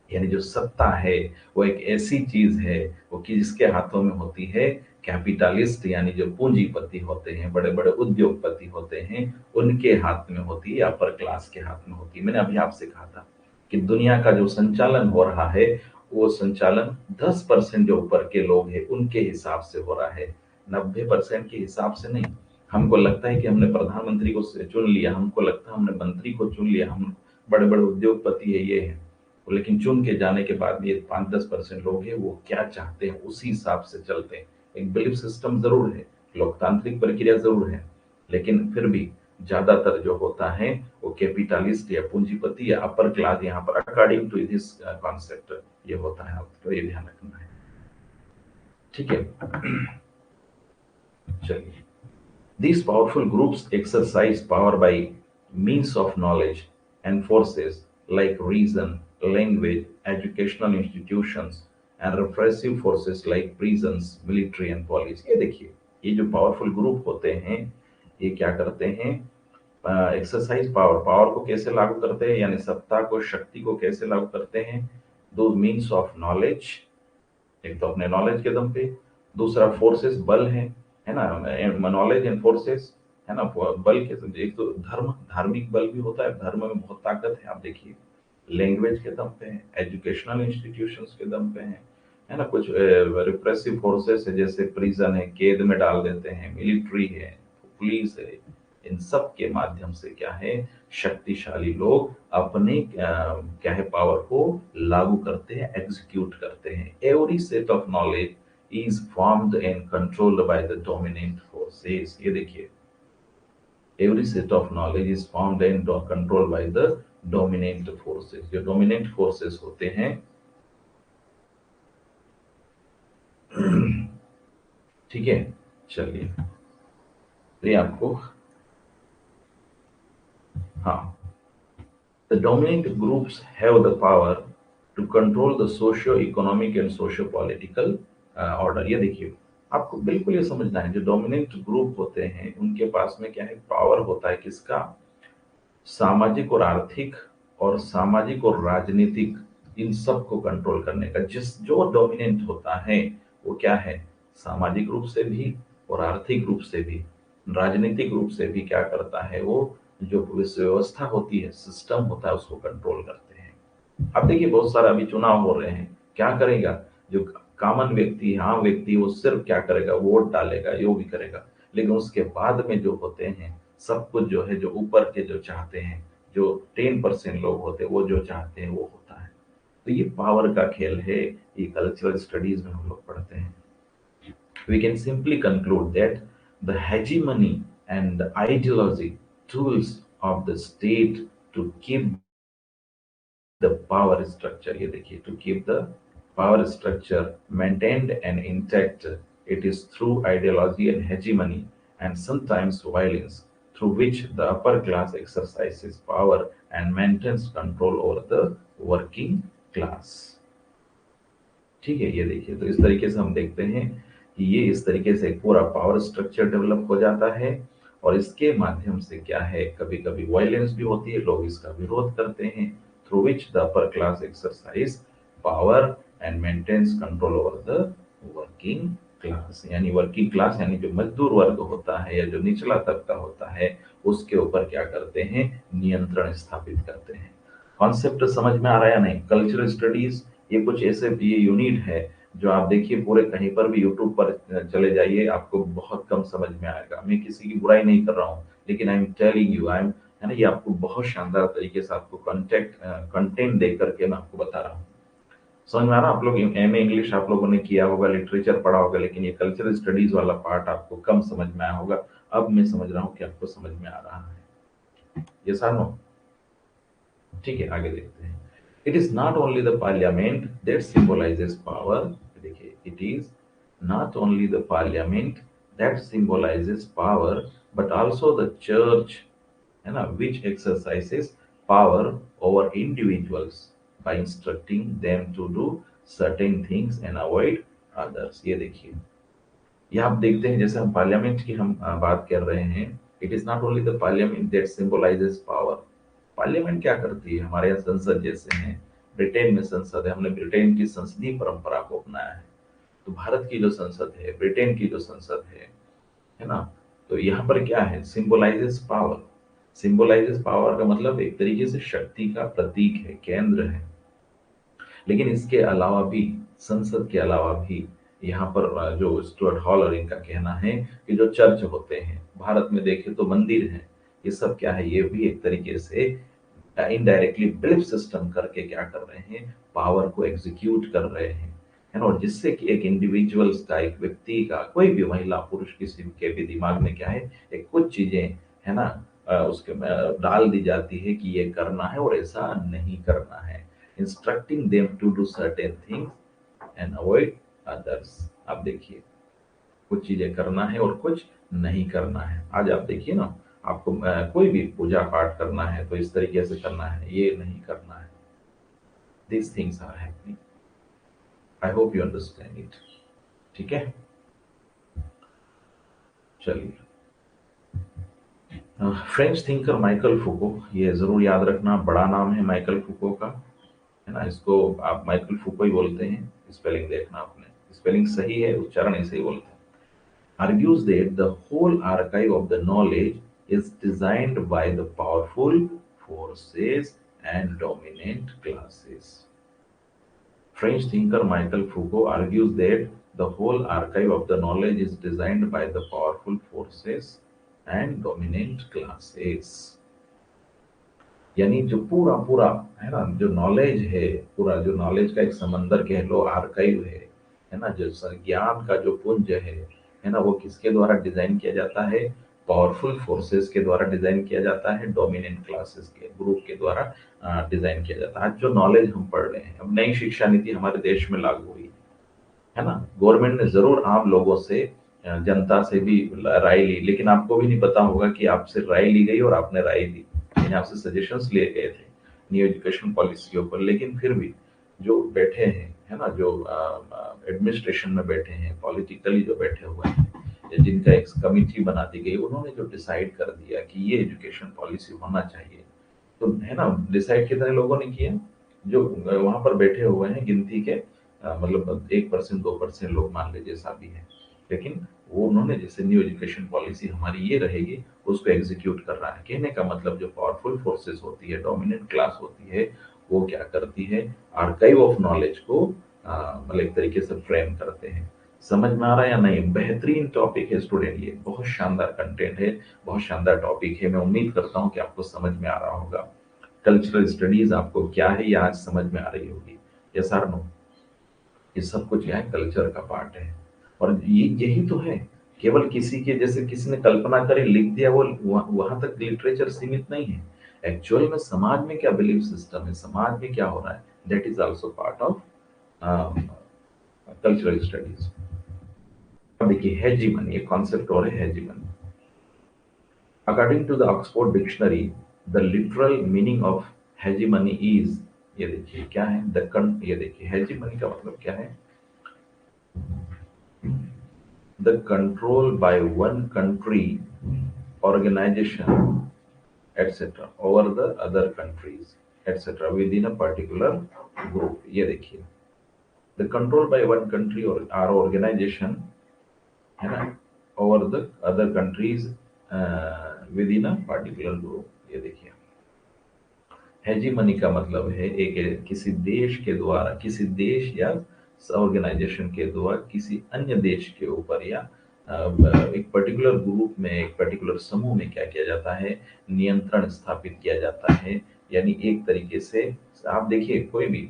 यानी जो सत्ता है वो एक ऐसी चीज है वो कि जिसके हाथों में होती है। कैपिटलिस्ट यानी जो पूंजीपति होते हैं, बड़े बड़े उद्योगपति होते हैं, उनके हाथ में होती है, अपर क्लास के हाथ में होती है। मैंने अभी आपसे कहा था कि दुनिया का जो संचालन हो रहा है वो संचालन 10% जो ऊपर के लोग हैं उनके हिसाब से हो रहा है, 90% के हिसाब से नहीं। हमको लगता है कि हमने प्रधानमंत्री को चुन लिया, हमको लगता है हमने मंत्री को चुन लिया, हम बड़े बड़े उद्योगपति है, ये है। लेकिन चुन के जाने के बाद ये 5-10% लोग हैं वो क्या चाहते हैं उसी हिसाब से चलते हैं। एक बिलीफ सिस्टम जरूर है, लोकतांत्रिक प्रक्रिया जरूर है, लेकिन फिर भी ज्यादातर जो होता है वो कैपिटलिस्ट या पूंजीपति या अपर क्लास, यहाँ पर अकॉर्डिंग टू दिस कॉन्सेप्ट ये होता है। आपको ये ध्यान रखना है, ठीक है। चलिए, these powerful groups exercise power by means of knowledge and forces like reason, language, educational institutions, and repressive forces like prisons, military, and police। ये देखिए, ये जो पावरफुल ग्रुप होते हैं ये क्या करते हैं? एक्सरसाइज पावर, पावर को कैसे लागू करते हैं, यानी सत्ता को, शक्ति को कैसे लागू करते हैं? दो मीन्स ऑफ नॉलेज, एक तो अपने नॉलेज के दम पे, दूसरा फोर्सेस, बल है ना, नॉलेज एंड फोर्सेस, है ना, बल के, एक तो धर्म, धार्मिक बल भी होता है, धर्म में बहुत ताकत है, आप देखिए। लैंग्वेज के दम पे है, एजुकेशनल इंस्टीट्यूशंस के दम पे है ना, कुछ रिप्रेसिव फोर्सेस है, जैसे प्रिजन है, कैद में डाल देते हैं, मिलिट्री है, पुलिस है। इन सब के माध्यम से क्या है, शक्तिशाली लोग अपने क्या है, पावर को लागू करते हैं, एग्जीक्यूट करते हैं। Every set of knowledge is formed and controlled by the dominant forces. ये देखिए, every set of knowledge is formed and controlled by the dominant forces. जो डोमिनेंट फोर्सेस होते हैं, ठीक है। चलिए, तो ये आपको, हाँ, the dominant groups have the power to control the socio-economic and socio-political order। ये देखिए, आपको बिल्कुल ये समझना है, जो डोमिनेंट ग्रुप होते हैं उनके पास में क्या है, पावर होता है किसका? सामाजिक और आर्थिक, और सामाजिक और राजनीतिक, इन सब को कंट्रोल करने का। जिस जो डोमिनेंट होता है वो क्या है, सामाजिक रूप से भी और आर्थिक रूप से भी, राजनीतिक रूप से भी क्या करता है, वो जो व्यवस्था होती है, सिस्टम होता है, उसको कंट्रोल करते हैं। अब देखिए, बहुत सारे अभी चुनाव हो रहे हैं, क्या करेगा जो कॉमन व्यक्ति, आम व्यक्ति, वो सिर्फ क्या करेगा, वोट डालेगा, जो भी करेगा। लेकिन उसके बाद में जो होते हैं, सब कुछ जो है, जो ऊपर के जो चाहते हैं, जो 10% लोग होते हैं, वो जो चाहते हैं वो होता है। तो ये पावर का खेल है, ये कल्चरल स्टडीज में हम लोग पढ़ते हैं। We can simply conclude that the hegemony and the ideology tools of the state to keep the power structure, ये देखिए, to keep the power structure maintained and intact, it is through ideology and hegemony and sometimes violence through which the upper class exercises power and maintains control over the working class। ठीक है, ये देखिए, तो इस तरीके से हम देखते हैं कि ये इस तरीके से एक पूरा पावर स्ट्रक्चर डेवलप हो जाता है, और इसके माध्यम से क्या है, कभी कभी वायलेंस भी होती है, लोग इसका विरोध करते हैं। Through which the upper class exercise power and maintains control over the working class, यानी वर्किंग क्लास यानी जो मजदूर वर्ग होता है या जो निचला तबका होता है, उसके ऊपर क्या करते हैं, नियंत्रण स्थापित करते हैं। कॉन्सेप्ट समझ में आ रहा है या नहीं? कल्चरल स्टडीज ये कुछ ऐसे ये यूनिट है जो आप देखिए, पूरे कहीं पर भी यूट्यूब पर चले जाइए, आपको बहुत कम समझ में आएगा। मैं किसी की बुराई नहीं कर रहा हूँ, लेकिन I am telling you, I am, है ना, ये आपको बहुत शानदार तरीके से आपको कंटेंट दे करके मैं आपको बता रहा हूँ। समझ में आ रहा है? आप लोग एमए इंग्लिश आप लोगों ने किया होगा, लिटरेचर पढ़ा होगा, लेकिन ये कल्चरल स्टडीज वाला पार्ट आपको कम समझ में आया होगा। अब मैं समझ रहा हूँ कि आपको समझ में आ रहा है। ये सानो, ठीक है, आगे देखते हैं। It is not only the parliament that symbolises power. देखिए, it is not only the parliament that symbolises power, but also the church, है ना, which exercises power over individuals by instructing them to do certain things and avoid others. ये देखिए, ये आप देखते हैं, जैसे हम पार्लियामेंट की हम बात कर रहे हैं, it is not only the parliament that symbolises power. Parliament क्या करती है, हमारे यहाँ संसद जैसे हैं, ब्रिटेन में संसद है, हमने ब्रिटेन की संसदीय परंपरा को अपनाया है। तो भारत की जो संसद है, ब्रिटेन की जो संसद है ना, तो यहाँ पर क्या है, सिंबलाइजेस पावर। सिंबलाइजेस पावर का मतलब एक तरीके से शक्ति का प्रतीक है, केंद्र है। लेकिन इसके अलावा भी, संसद के अलावा भी यहाँ पर जो स्टुअर्ट हॉल और इनका कहना है कि जो चर्च होते हैं भारत में देखें तो मंदिर हैं, ये सब क्या है, ये भी एक तरीके से इनडायरेक्टली बिलीफ सिस्टम करके क्या कर रहे हैं, पावर को एग्जीक्यूट कर रहे हैं, है ना। और जिससे कि एक इंडिविजुअल्स का, एक व्यक्ति का, कोई भी महिला पुरुष किसी के भी दिमाग में क्या है, एक कुछ चीजें है ना उसके डाल दी जाती है कि ये करना है और ऐसा नहीं करना है, instructing them to do certain things and avoid others. आप देखिए, कुछ चीजें करना है और कुछ नहीं करना है। आज आप देखिए ना, आपको कोई भी पूजा पाठ करना है तो इस तरीके से करना है, ये नहीं करना है। This things are happening. I hope you understand it. ठीक है, चलिए। फ्रेंच थिंकर माइकल फूको, ये जरूर याद रखना, बड़ा नाम है माइकल फूको का, है ना। इसको आप माइकल फूको ही बोलते हैं, स्पेलिंग देखना आपने, स्पेलिंग सही है, उच्चारण ऐसे ही बोलते हैं। Argues that the whole archive of the knowledge is designed by the powerful forces and dominant classes. French thinker Michel Foucault argues that the whole archive of the knowledge is designed by the powerful forces and dominant classes. यानी जो पूरा पूरा है ना, जो knowledge है, पूरा जो नॉलेज का एक समंदर कह लो, आर्काइव है ना, जो ज्ञान का जो पुंज है ना, वो किसके द्वारा डिजाइन किया जाता है, पावरफुल फोर्सेस के द्वारा डिजाइन किया जाता है, डोमिनेंट क्लासेस के ग्रुप के द्वारा डिजाइन किया जाता है। आज जो नॉलेज हम पढ़ रहे हैं, अब नई शिक्षा नीति हमारे देश में लागू हुई है ना, गवर्नमेंट ने जरूर आम लोगों से, जनता से भी राय ली, लेकिन आपको भी नहीं पता होगा कि आपसे राय ली गई और आपने राय दी, यानी आपसे सजेशंस लिए गए थे न्यू एजुकेशन पॉलिसी के ऊपर। लेकिन फिर भी जो बैठे हैं, है ना, जो एडमिनिस्ट्रेशन में बैठे हैं, पॉलिटिकली जो बैठे हुए हैं, या जिनका एक कमिटी बना दी गई, उन्होंने जो डिसाइड कर दिया कि ये एजुकेशन पॉलिसी होना चाहिए, तो है ना, डिसाइड कितने लोगों ने किया, जो वहां पर बैठे हुए हैं, गिनती के मतलब 1% 2% लोग मान लीजिए, जैसा भी है, लेकिन वो उन्होंने जैसे न्यू एजुकेशन पॉलिसी हमारी ये रहेगी, उसको एग्जीक्यूट कर रहा है। कहने का मतलब जो पावरफुल फोर्सेस होती है, डोमिनेंट क्लास होती है, वो क्या करती है, आर्काइव ऑफ नॉलेज को मतलब एक तरीके से फ्रेम करते हैं। समझ में आ रहा है या नहीं? बेहतरीन टॉपिक है स्टूडेंट, ये बहुत शानदार कंटेंट है, बहुत शानदार टॉपिक है। मैं उम्मीद करता हूँ कि आपको समझ में आ रहा होगा। कल्चरल स्टडीज आपको क्या है, ये आज समझ में आ रही होगी। यस और नो? ये सब कुछ यहाँ कल्चर का पार्ट है, और ये यही तो है। केवल किसी के जैसे किसी ने कल्पना करी लिख दिया, वो वहां तक लिटरेचर सीमित नहीं है। एक्चुअल में समाज में क्या बिलीफ सिस्टम है, समाज में क्या हो रहा है, that is also part of cultural studies. अब देखिए, हेजीमनी, एक कॉन्सेप्ट और है hegemony. According to the Oxford dictionary, the literal meaning of hegemony is, ये देखिए क्या है, ये देखिए हेजीमनी का मतलब क्या है, the control by one country, organization, etc. over the other countries, etc. within a particular group. ये देखिए, the control by one country or organization, है ना, over the other countries within a particular group. ये देखिए, hegemony का मतलब है एक किसी देश के द्वारा, किसी देश या ऑर्गेनाइजेशन के द्वारा किसी अन्य देश के ऊपर, या एक पर्टिकुलर ग्रुप में, एक पर्टिकुलर समूह में क्या किया जाता है, नियंत्रण स्थापित किया जाता है। यानी एक तरीके से आप देखिए, कोई भी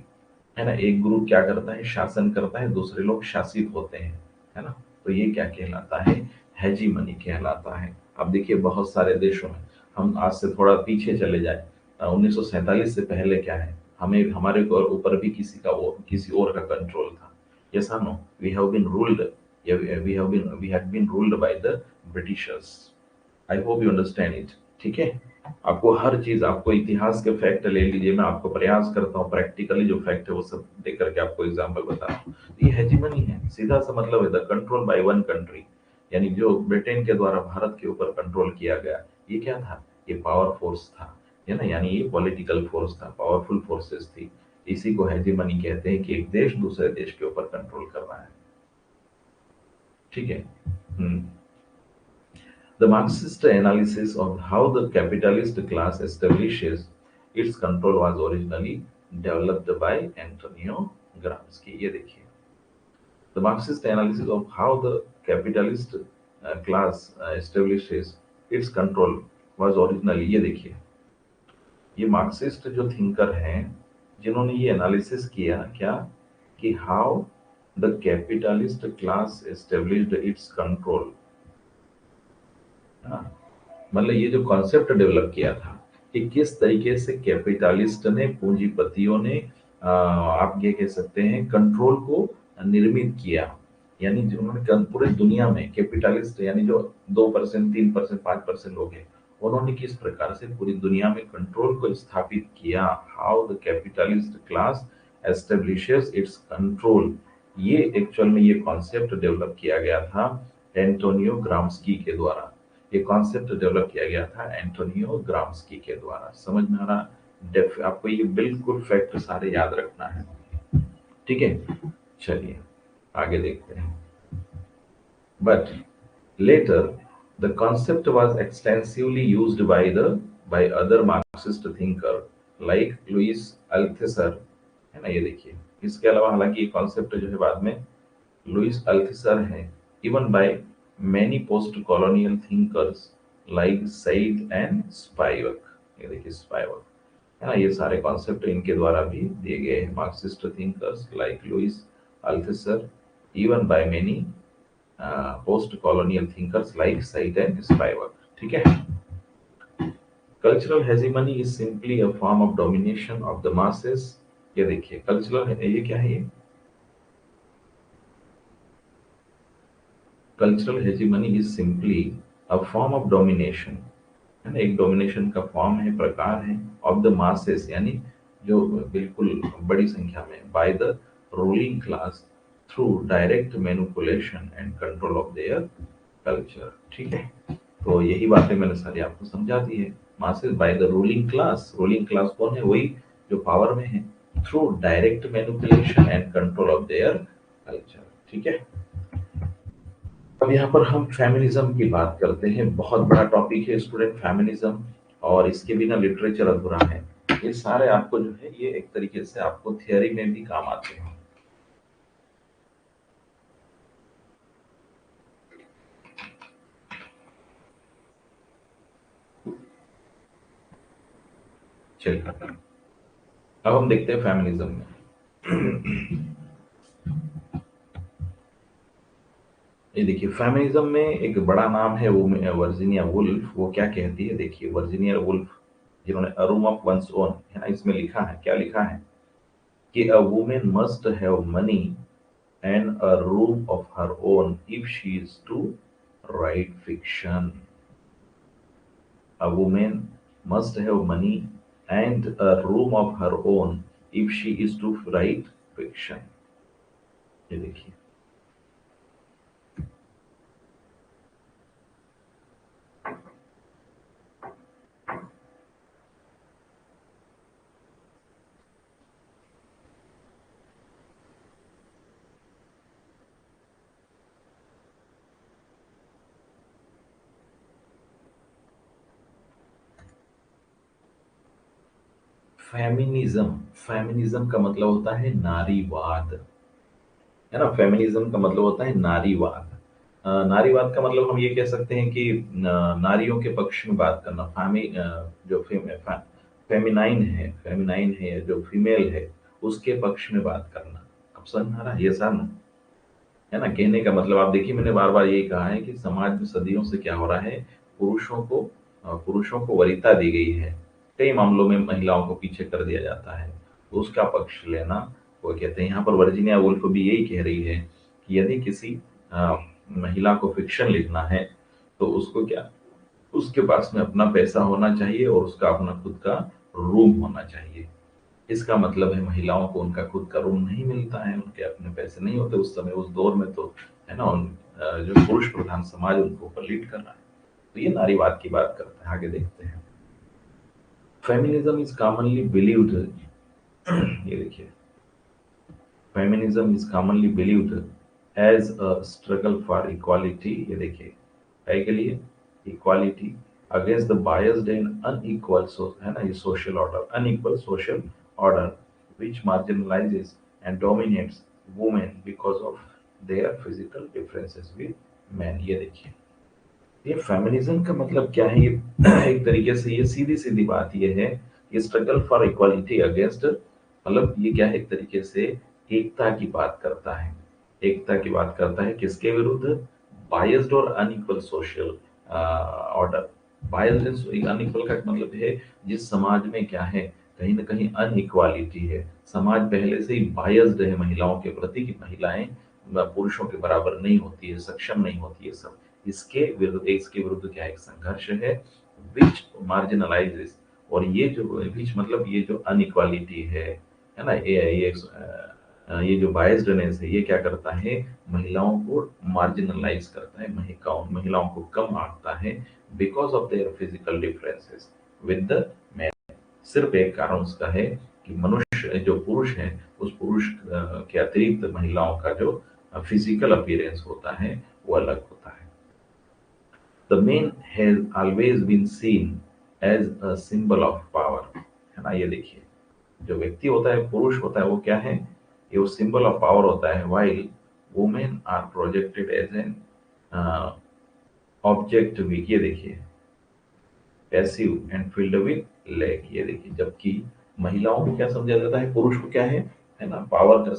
है ना, एक ग्रुप क्या करता है, शासन करता है, दूसरे लोग शासित होते हैं, है ना। तो ये क्या कहलाता है, हेजीमनी कहलाता है। अब देखिए, बहुत सारे देशों में, हम आज से थोड़ा पीछे चले जाए, 1947 से पहले क्या है, हमें हमारे ऊपर भी किसी और का कंट्रोल था। यस और no? We have been ruled, we had been ruled by the Britishers. I hope you understand it. ठीक है, आपको हर चीज, आपको इतिहास के फैक्ट ले लीजिए, मैं आपको प्रयास करता हूँ प्रैक्टिकली जो फैक्ट है वो सब देख करके आपको एग्जाम्पल बता रहा हूँ। ये हेजीमनी है, सीधा सा मतलब है the control by one country, यानी जो ब्रिटेन के द्वारा भारत के ऊपर कंट्रोल किया गया, ये क्या था, ये पावर फोर्स था, है ना, यानी ये पॉलिटिकल फोर्स था, पावरफुल फोर्सेस थी, इसी को हेजीमनी कहते हैं कि एक देश दूसरे देश के ऊपर कंट्रोल कर रहा है। ठीक है। The Marxist analysis of how the capitalist class establishes its control was originally developed by Antonio Gramsci. ये देखिए, the Marxist analysis of how the capitalist class establishes its control was originally, ये देखिए, ये मार्क्सिस्ट जो thinker हैं जिन्होंने ये analysis किया क्या कि how the capitalist class established it's control, मतलब ये जो कॉन्सेप्ट डेवलप किया था कि किस तरीके से कैपिटलिस्ट ने, पूंजीपतियों ने आप ये कह सकते हैं कंट्रोल को निर्मित किया। यानी जो उन्होंने पूरे दुनिया में कैपिटलिस्ट यानी जो 2%, 3%, 5% लोग हैं, उन्होंने किस प्रकार से पूरी दुनिया में कंट्रोल को स्थापित किया। How the capitalist class establishes it's control, ये एक्चुअल में ये कॉन्सेप्ट डेवलप किया गया था एंटोनियो ग्राम्स्की के द्वारा। ये कॉन्सेप्ट डेवलप किया गया था एंटोनियो ग्राम्स्की के द्वारा। समझ में आ रहा? आपको ये बिल्कुल फैक्ट सारे याद रखना है। ठीक है, चलिए आगे देखते हैं। But later the concept was extensively used by other Marxist thinker like Louis Althusser, है ना। ये देखिए, इसके अलावा हालांकि ये कॉन्सेप्ट जो है बाद में लुइस अल्थुसर है, even bye many post-colonial thinkers like Said and Spivak। ये देखिए Spivak, है ना। ये सारे कॉन्सेप्ट इनके द्वारा भी दिए गए हैं। Marxist thinkers like Louis Althusser, even by many post-colonial thinkers like Said and Spivak। ठीक है। Cultural hegemony is simply a form of domination of the masses। ये देखिए कल्चरल, ये क्या है? ये cultural hegemony is simply a form of domination, है ना। एक डोमिनेशन का फॉर्म है, प्रकार है, ऑफ द मासेस यानी जो बिल्कुल बड़ी संख्या में, by the ruling class through direct manipulation and control of their culture. ठीक है, तो यही बातें मैंने सारी आपको समझा दी है। Masses by the ruling class, ruling class कौन है? वही जो पावर में है, through direct manipulation and control of their culture. ठीक है। अब यहाँ पर हम फेमिनिज्म की बात करते हैं। बहुत बड़ा टॉपिक है स्टूडेंट फेमिनिज्म, और इसके बिना लिटरेचर अधूरा है। ये सारे आपको जो है ये एक तरीके से आपको थियरी में भी काम आते हैं। चलिए अब हम देखते हैं फेमिनिज्म में। ये देखिए फेमिनिज्म में एक बड़ा नाम है वो वर्जीनिया वुल्फ। वो क्या कहती है? देखिए वर्जीनिया वुल्फ, जिन्होंने a room of one's own, है ना, इसमें लिखा है, क्या लिखा है कि a woman must have money and a room of her own if she is to write fiction. A woman must have money and a room of her own if she is to write fiction. ये देखिए, feminism, feminism का मतलब होता है नारीवाद, है ना। Feminism का मतलब होता है नारीवाद। नारीवाद का मतलब हम ये कह सकते हैं कि नारियों के पक्ष में बात करना। जो फेमिनाइन है, फेमिनाइन है, जो फीमेल है, उसके पक्ष में बात करना। अब समझ में आ रहा है ये सब, है ना। कहने का मतलब आप देखिए, मैंने बार बार यही कहा है कि समाज में सदियों से क्या हो रहा है, पुरुषों को वरीयता दी गई है। कई मामलों में महिलाओं को पीछे कर दिया जाता है, तो उसका पक्ष लेना वो कहते हैं। यहाँ पर वर्जीनिया वुल्फ भी यही कह रही है कि यदि किसी महिला को फिक्शन लिखना है तो उसको क्या, उसके पास में अपना पैसा होना चाहिए और उसका अपना खुद का रूम होना चाहिए। इसका मतलब है महिलाओं को उनका खुद का रूम नहीं मिलता है, उनके अपने पैसे नहीं होते उस समय, उस दौर में, तो है ना, जो पुरुष प्रधान समाज उनको ऊपर लीड कर रहा है। तो ये नारीवाद की बात करता है। आगे देखते हैं। फेमिनिज्म इज कॉमनली बिलीव्ड ये देखिए, feminism is commonly believed as a struggle for equality, ये देखिए, है के लिए equality against the biased and unequal, है ना, ये social order, unequal social order which marginalizes and dominates women because of their physical differences with men। ये देखिए, ये फेमिनिज्म का मतलब क्या है? ये एक तरीके से ये सीधी सीधी बात ये है, ये स्ट्रगल फॉर इक्वालिटी अगेंस्ट, मतलब ये क्या है, एक तरीके से एकता की बात करता है। एकता की बात करता है किसके विरुद्ध? बायस्ड और unequal social order. Biased and unequal का मतलब है जिस समाज में क्या है, कहीं ना कहीं अनइक्वालिटी है, समाज पहले से ही बायस्ड है महिलाओं के प्रति, कि महिलाएं पुरुषों के बराबर नहीं होती है, सक्षम नहीं होती है सब। इसके विरुद्ध क्या एक संघर्ष है, विच मार्जिनलाइजेस, और ये जो विच मतलब ये जो अनइक्वालिटी है ना, ये जो बायस्डनेस है, ये क्या करता है, महिलाओं को मार्जिनलाइज करता है, महिलाओं को कम आंकता है, because of their physical differences with the man. सिर्फ एक कारण उसका है कि मनुष्य जो पुरुष है, उस पुरुष के अतिरिक्त महिलाओं का जो फिजिकल अपीयरेंस होता है वो अलग होता है। The man has always been seen as a symbol of power, है ना, ये देखिए, जो व्यक्ति होता है, पुरुष होता है, वो क्या है, ये वो सिंबल ऑफ पावर होता है, while women are projected as an object weak, ये देखिए, passive and field with leg, ये देखिए, जबकि महिलाओं को क्या समझा जाता है, पुरुष को क्या है ना, पावर का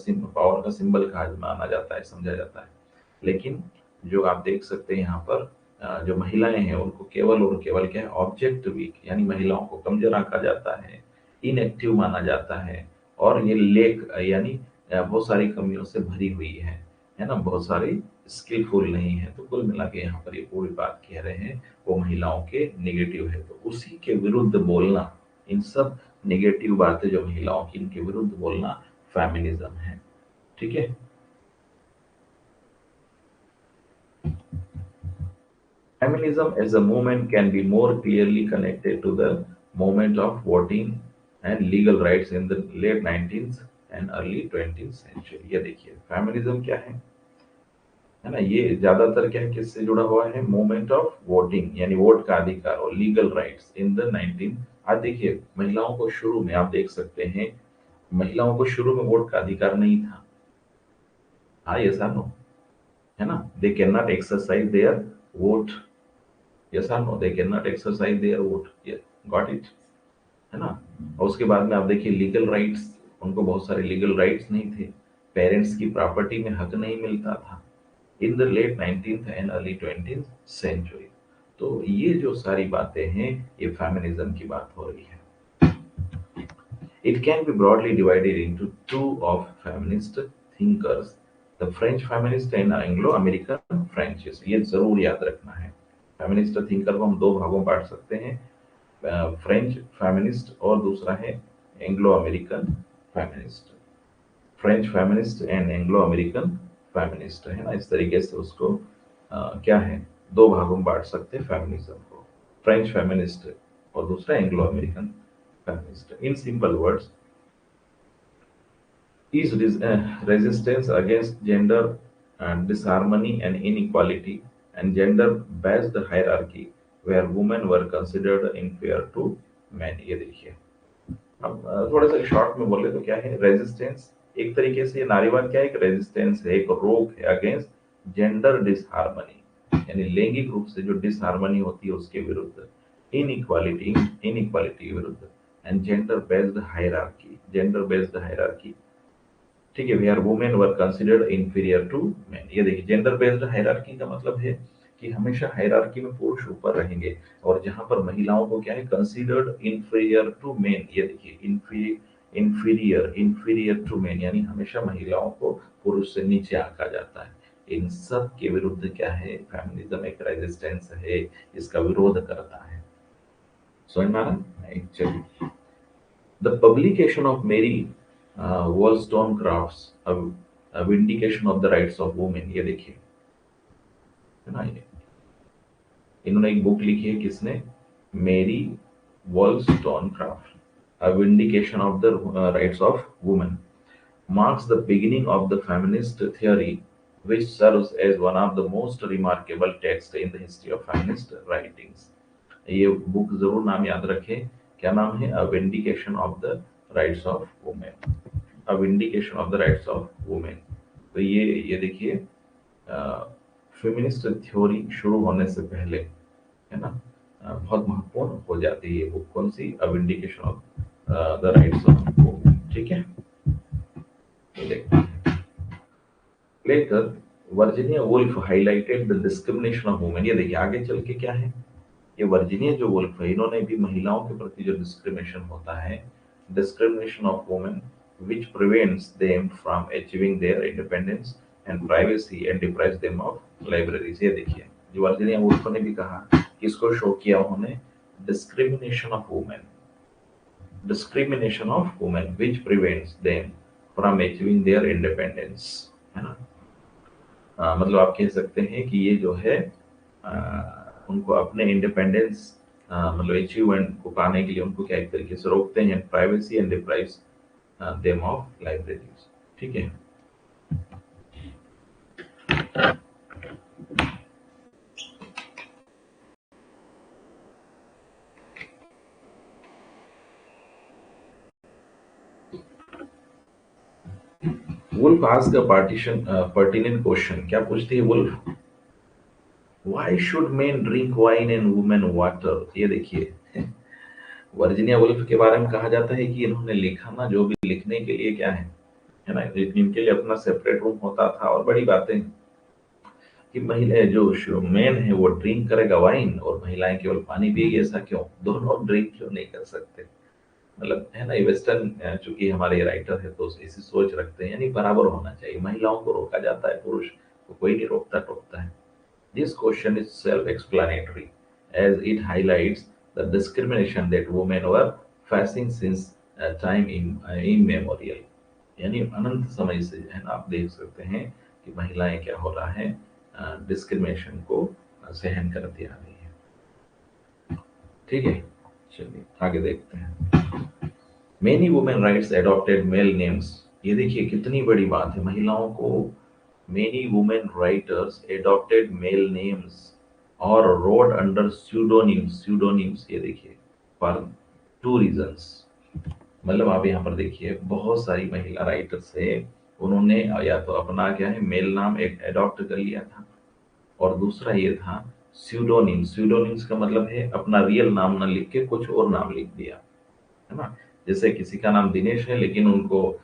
सिंबल कहा माना जाता है, समझा जाता है। लेकिन जो आप देख सकते हैं यहाँ पर, जो महिलाएं हैं उनको केवल और केवल क्या है, ऑब्जेक्ट वीक, यानी महिलाओं को कमजोर आंका जाता है, इनएक्टिव माना जाता है, और ये लेक यानी बहुत सारी कमियों से भरी हुई है ना, बहुत सारी स्किलफुल नहीं है। तो कुल मिला के यहाँ पर ये पूरी बात कह रहे हैं वो महिलाओं के नेगेटिव है, तो उसी के विरुद्ध बोलना, इन सब नेगेटिव बातें जो महिलाओं की, इनके विरुद्ध बोलना फेमिनिज्म है। ठीक है। Feminism as a movement can be more clearly connected to the movement of voting and legal rights in the late 19th and early 20th century। ये देखिए, फेमिनिज्म क्या है ना, ये ज्यादातर क्या है, किससे जुड़ा हुआ है, मूवमेंट ऑफ वोटिंग, यानी वोट का अधिकार, और लीगल राइट्स इन द 19। आज देखिए, महिलाओं को शुरू में आप देख सकते हैं, महिलाओं को शुरू में वोट का अधिकार नहीं था। हाँ, ये नो, है ना, they can not exercise their vote, yes और no, they can not exercise their vote, got it, है ना। और उसके बाद में आप देखिए लीगल राइट्स, उनको बहुत सारे लीगल राइट्स नहीं थे, पेरेंट्स की प्रॉपर्टी में हक नहीं मिलता था in the late 19th and early 20th century. तो ये जो सारी बातें हैं, ये फेमिनिज्म की बात हो रही है। It can be broadly divided into two of feminist thinkers, the French feminist and Anglo-American Frenchies। ये जरूर याद रखना है, फेमिनिस्ट थिंकर को हम दो भागों में बांट सकते हैं, फ्रेंच फेमिनिस्ट और दूसरा है Anglo American feminist. French feminist and Anglo American feminist, है ना, इस तरीके से उसको क्या है, दो भागों में बांट सकते हैं फेमिनिज्म को, फ्रेंच फेमिनिस्ट और दूसरा Anglo American feminist। In simple words, is resistance against gender and disharmony and inequality and gender-based hierarchy where women were considered inferior to men। ये देखिए, अब थोड़ा सा शॉर्ट में बोले तो क्या है, रेजिस्टेंस, एक तरीके से नारीवाद क्या है, एक रेजिस्टेंस है, एक रोक है अगेंस्ट जेंडर डिसहार्मनी, यानी लैंगिक रूप से जो डिसहार्मनी होती है उसके विरुद्ध, इनइक्वालिटी इनइक्वालिटी के विरुद्ध, एंड जेंडर बेस्ड हायरार्की, ठीक है, where women were considered inferior to men. ये देखिए, जेंडर बेस्ड हायरार्की का मतलब है कि हमेशा हायरार्की में पुरुष ऊपर रहेंगे, और जहां पर महिलाओं को क्या है, कंसीडर्ड इंफीरियर टू मेन। ये देखिए, इंफीरियर इंफीरियर टू मेन, यानी हमेशा महिलाओं को पुरुष से नीचे आंका जाता है। इन सब के विरुद्ध क्या है, फेमिनिज्म एक रेजिस्टेंस है, इसका विरोध करता है। समझ में आ रहा है? चलिए, द पब्लिकेशन ऑफ मेरी wollstonecraft's a vindication of the rights of women। ये देखिए, है ना, ये इन्होंने एक बुक लिखी है, किसने, मेरी वॉलस्टोनक्राफ्ट, A vindication of the rights of women, marks the beginning of the feminist theory, which serves as one of the most remarkable texts in the history of feminist writings. ये बुक जरूर नाम याद रखें, क्या नाम है? A vindication of the rights of woman, a vindication of the rights of woman. तो ये देखिए, फेमिनिस्ट थ्योरी शुरू होने से पहले, है ना, बहुत महत्वपूर्ण हो जाती है ये बुक। कौन सी? A vindication of the rights of woman. ठीक है, तो देखते हैं। लेकर Virginia Woolf highlighted the discrimination of women. ये देखिए आगे चल के क्या है, ये वर्जीनिया जो वुल्फ है, इन्होंने भी महिलाओं के प्रति जो डिस्क्रिमिनेशन होता है, discrimination of women which prevents them from achieving their independence and privacy and deprives them of libraries. ये देखिए, जो वर्जीनिया वुल्फ ने भी कहा, किसको शो किया उन्होंने? Discrimination of women, discrimination of women which prevents them from achieving their independence, है ना। मतलब आप कह सकते हैं कि ये जो है उनको अपने इंडिपेंडेंस मतलब अचीवमेंट को पाने के लिए उनको क्या एक तरीके से रोकते हैं, privacy and deprives them of libraries. ठीक है, Woolf ask a pertinent question. क्या पूछती है Woolf? Why should men drink wine and women water. ये देखिए, वर्जीनिया वुल्फ के बारे में कहा जाता है कि इन्होंने लिखा ना, जो भी लिखने के लिए क्या है ना, इनके लिए अपना सेपरेट रूम होता था। और बड़ी बातें कि महिला जो मेन है वो ड्रिंक करेगा वाइन और महिलाएं केवल पानी पिएगी, ऐसा क्यों? दोनों ड्रिंक क्यों नहीं कर सकते? मतलब है ना, ये वेस्टर्न चूंकि हमारे राइटर है तो ऐसी सोच रखते हैं, यानी बराबर होना चाहिए। महिलाओं को रोका जाता है, पुरुष को कोई नहीं रोकता टोकता है। This question is self explanatory as it highlights the discrimination that women were facing since time immemorial. यानी अनंत समय से, है ना, आप देख सकते हैं कि महिलाएं क्या हो रहा है, डिस्क्रिमिनेशन को सहन करती आ रही है। ठीक है, चलिए आगे देखते हैं। Many women rights adopted male names. ये देखिए कितनी बड़ी बात है, महिलाओं को many women writers adopted male names और रोड अंडर स्यूडोनिम्स। स्यूडोनिम्स ये देखिए, फॉर टू रीजंस। मतलब आप यहाँ पर देखिए, बहुत सारी महिला राइटर्स है, उन्होंने या तो अपना क्या है मेल नाम एक एडॉप्ट कर लिया था, और दूसरा ये था स्यूडोनिम। स्यूडोनिम्स का मतलब है अपना रियल नाम ना लिख के कुछ और नाम लिख दिया, है ना। जैसे किसी का नाम दिनेश है लेकिन उनको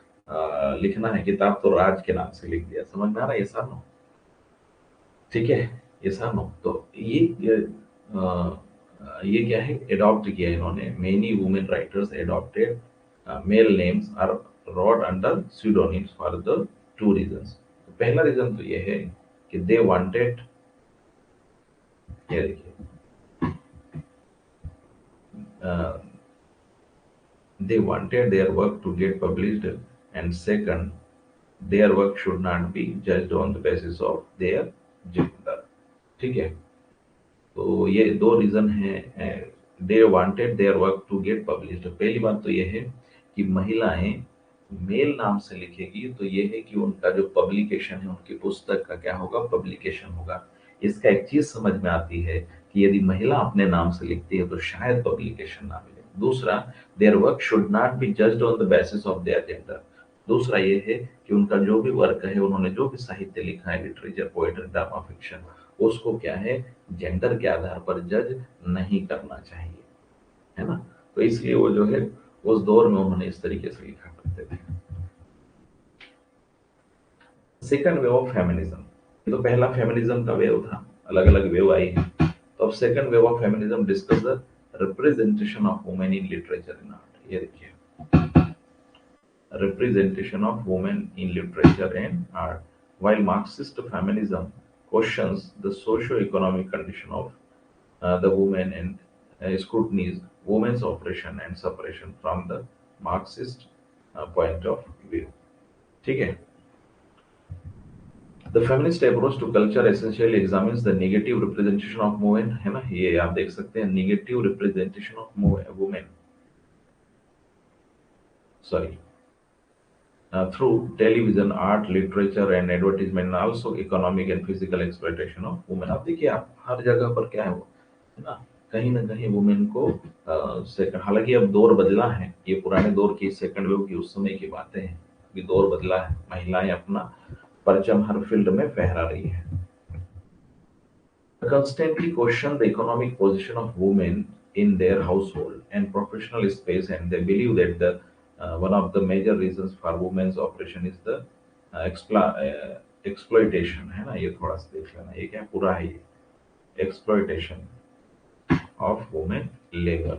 लिखना है किताब तो राज के नाम से लिख दिया। समझ में आ रहा है ये सब? ठीक है, ये सब तो ये क्या है, एडॉप्ट किया इन्होंने। Many women writers adopted male names or wrote under pseudonyms for the two reasons. तो पहला रीजन तो ये है कि दे वांटेड, ये देखिए, they wanted their work to get published, and second, their work should not be judged on the basis of their gender। ठीक है, तो ये दो रीजन है। They wanted their work to get published. पहली बात तो ये है कि महिलाएं मेल नाम से लिखेगी तो ये है कि उनका जो पब्लिकेशन है, उनकी पुस्तक का क्या होगा, पब्लिकेशन होगा। इसका एक चीज समझ में आती है कि यदि महिला अपने नाम से लिखती है तो शायद पब्लिकेशन ना मिले। दूसरा, their work should not be judged on the basis of their gender. दूसरा ये है कि उनका जो भी वर्क है, उन्होंने जो भी साहित्य लिखा है, लिटरेचर, पोएट्री, ड्रामा, फिक्शन, उसको क्या है, जेंडर के आधार पर जज नहीं करना चाहिए, है ना। तो इसलिए वो जो है उस दौर में उन्होंने इस तरीके से लिखा करते थे। Second wave of feminism. ये तो पहला फेमिनिज्म का वेव था, अलग अलग वेव आई है। तो अब second wave of feminism discuss the representation of women in literature and art. ये देखिए, representation of women in literature and art. While Marxist feminism questions the socio-economic condition of the women and scrutinies women's oppression and suppression from the Marxist point of view. ठीक है, the feminist approach to culture essentially examines the negative representation of women, है ना। ये आप देख सकते हैं, negative representation of women। sorry, through television, art, literature, and advertisement, and also economic and physical exploitation of women. अब देखिए आप हर जगह पर क्या है ना कहीं वुमेन को सेकंड, हालांकि अब दौर बदला है, ये पुराने दौर की सेकंड वेव की उस समय की बातें हैं, अभी दौर बदला है, महिलाएं अपना परचम हर फील्ड में फहरा रही है. Constantly question the economic position of women in their household and professional space, and they believe that the one of the major reasons for women's operation is the exploitation. है ना, ये थोड़ा सा देख लेना, ये क्या पूरा है, ये exploitation of women labor.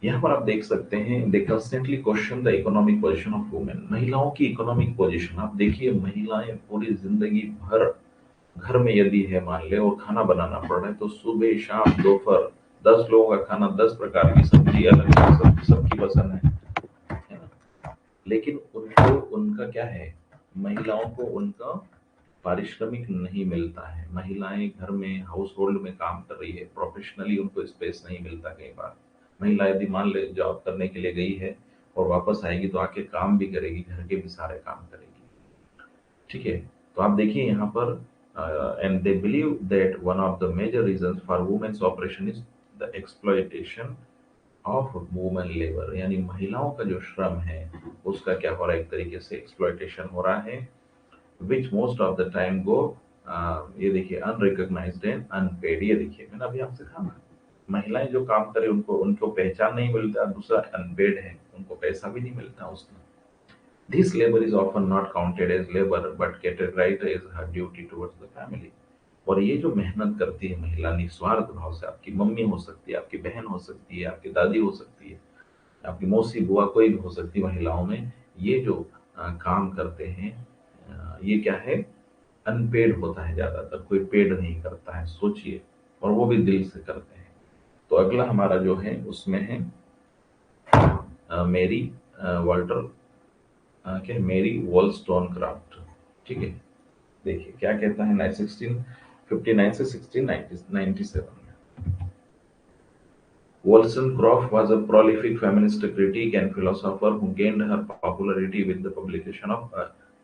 यहाँ पर आप देख सकते हैं, they constantly question the economic position of women. महिलाओं की इकोनॉमिक पोजीशन आप देखिए, महिलाएं पूरी जिंदगी भर घर में यदि है मान ले और खाना बनाना पड़ रहा है, तो सुबह शाम दोपहर 10 लोगों का खाना, 10 प्रकार की सब्जी, अलग अलग सब्जी सबकी पसंद है ना, लेकिन उनको उनका क्या है, महिलाओं को उनका पारिश्रमिक नहीं मिलता है. महिलाएं घर में हाउस होल्ड में काम कर रही है, प्रोफेशनली उनको स्पेस नहीं मिलता. कई बार महिला यदि मान ले जॉब करने के लिए गई है और वापस आएगी तो आके काम भी करेगी, घर के भी सारे काम करेगी. ठीक है, तो आप देखिए यहाँ पर, and they believe that one of the major reasons for women's operation is the exploitation of women labour, यानी महिलाओं का जो श्रम है उसका क्या हो रहा है, एक तरीके से एक्सप्लॉयटेशन हो रहा है, which most of the time go, ये देखिए, अनरिकॉग्नाइज्ड एंड अनपेड. ये देखिए मैंने अभी आपसे कहा ना, महिलाएं जो काम करे उनको उनको पहचान नहीं मिलता, दूसरा अनपेड है, उनको पैसा भी नहीं मिलता उसका. This labor is often not counted as labor but categorized as her duty towards the family. और ये जो मेहनत करती है महिला निस्वार्थ भाव से, आपकी मम्मी हो सकती है, आपकी बहन हो सकती है, आपकी दादी हो सकती है, आपकी मौसी बुआ कोई भी हो सकती है, महिलाओं में ये जो काम करते हैं, ये क्या है, अनपेड होता है, ज्यादातर कोई पेड नहीं करता है, सोचिए, और वो भी दिल से करते हैं. तो अगला हमारा जो है उसमें है मेरी वॉल्टर, क्या, मेरी वॉलस्टोनक्राफ्ट. ठीक है, देखिए क्या कहता है 1659 से 1697 में. Wollstonecraft was a prolific feminist critic and philosopher who gained her popularity with the publication of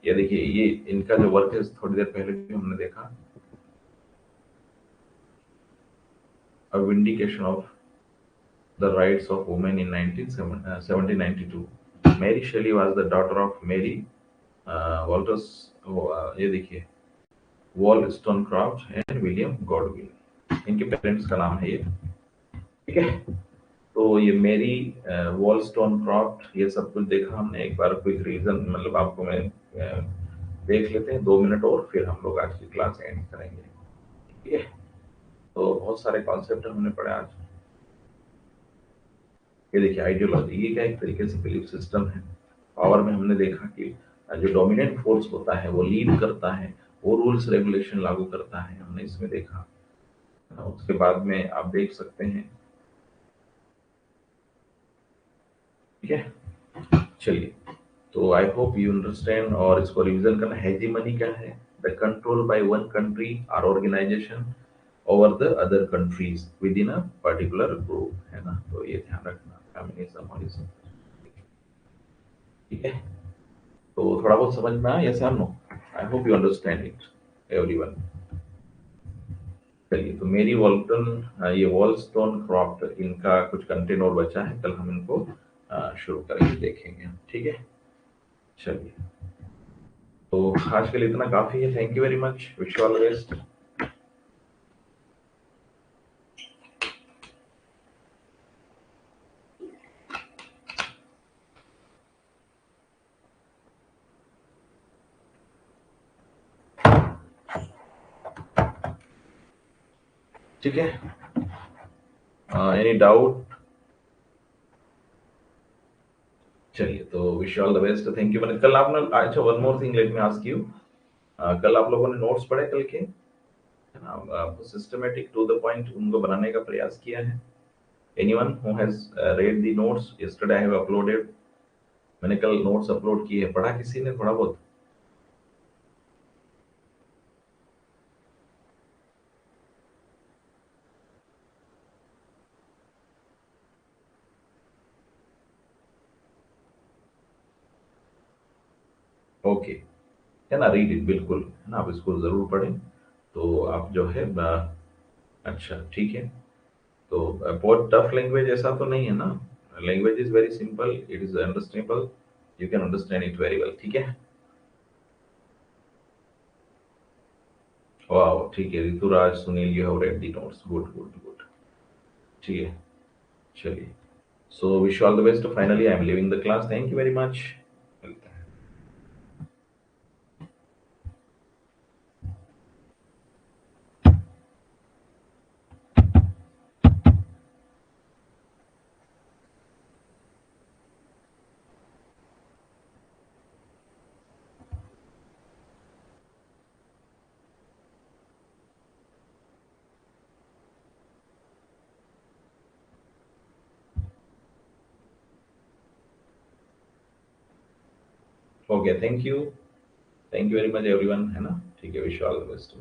ये देखिए, ये इनका जो वर्क है थोड़ी देर पहले भी हमने देखा, A Vindication of the Rights of Women in 1792. Mary Shelley was the daughter of Mary Walters, ये देखिए, वॉलस्टोनक्राफ्ट एंड विलियम गॉडविन, इनके पेरेंट्स का नाम है ये. ठीक है, तो ये मेरी वॉलस्टोनक्राफ्ट, ये सब कुछ देखा हमने. एक बार क्विक रीजन मतलब आपको मैं देख लेते हैं 2 मिनट और फिर हम लोग आज की क्लास एंड करेंगे. ठीक है, तो बहुत सारे कॉन्सेप्ट हमने पढ़े आज. ये देखिए आइडियोलॉजी, ये क्या, एक तरीके से बिलीफ सिस्टम है. पावर में हमने देखा कि जो डोमिनेंट फोर्स होता है वो लीड करता है, वो रूल्स रेगुलेशन लागू करता है, हमने इसमें देखा. उसके बाद में आप देख सकते हैं. ठीक है, चलिए, तो आई होप यू अंडरस्टैंड, और इसको रिवीजन करना. हेजीमनी क्या है, the control by one country और organisation over the other countries within a particular group, है ना, तो ये ध्यान रखना. फेमिनिज्म और ये सब. ठीक है, तो थोड़ा बहुत समझ में आया, यस और no? I hope you understand it everyone. चलिए, तो मेरी वॉल्टन, ये वॉलस्टोन क्रॉफ्ट, इनका कुछ कंटेंट और बचा है, कल हम इनको शुरू करेंगे, देखेंगे. ठीक है, चलिए, तो आज के लिए इतना काफी है. Thank you very much, wish you all the best. ठीक है, एनी डाउट? चलिए, तो wish all the best, thank you. मैंने कल आपने, अच्छा, one more thing let me ask you, कल आप लोगों ने नोट्स पढ़े कल के, है ना, सिस्टमेटिक टू द पॉइंट उनको बनाने का प्रयास किया है? Anyone who has red the notes yesterday I have uploaded? मैंने कल नोट्स अपलोड किए, पढ़ा किसी ने थोड़ा बहुत? ओके, है ना, रीड इट, बिल्कुल, है ना, आप इसको ज़रूर पढ़ें। तो आप जो है अच्छा, ठीक है। तो बहुत टफ लैंग्वेज ऐसा तो नहीं है ना? Language is very simple, it is understandable, you can understand it very well, ठीक है? वाओ! ठीक है, Rituraj, Sunil, you have read the notes, good, good, good. ठीक है, चलिए। So wish you all the best, finally I am leaving the class, thank you very much. मिलते हैं। Okay, thank you very much everyone, है ना? ठीक है, wish you all the best.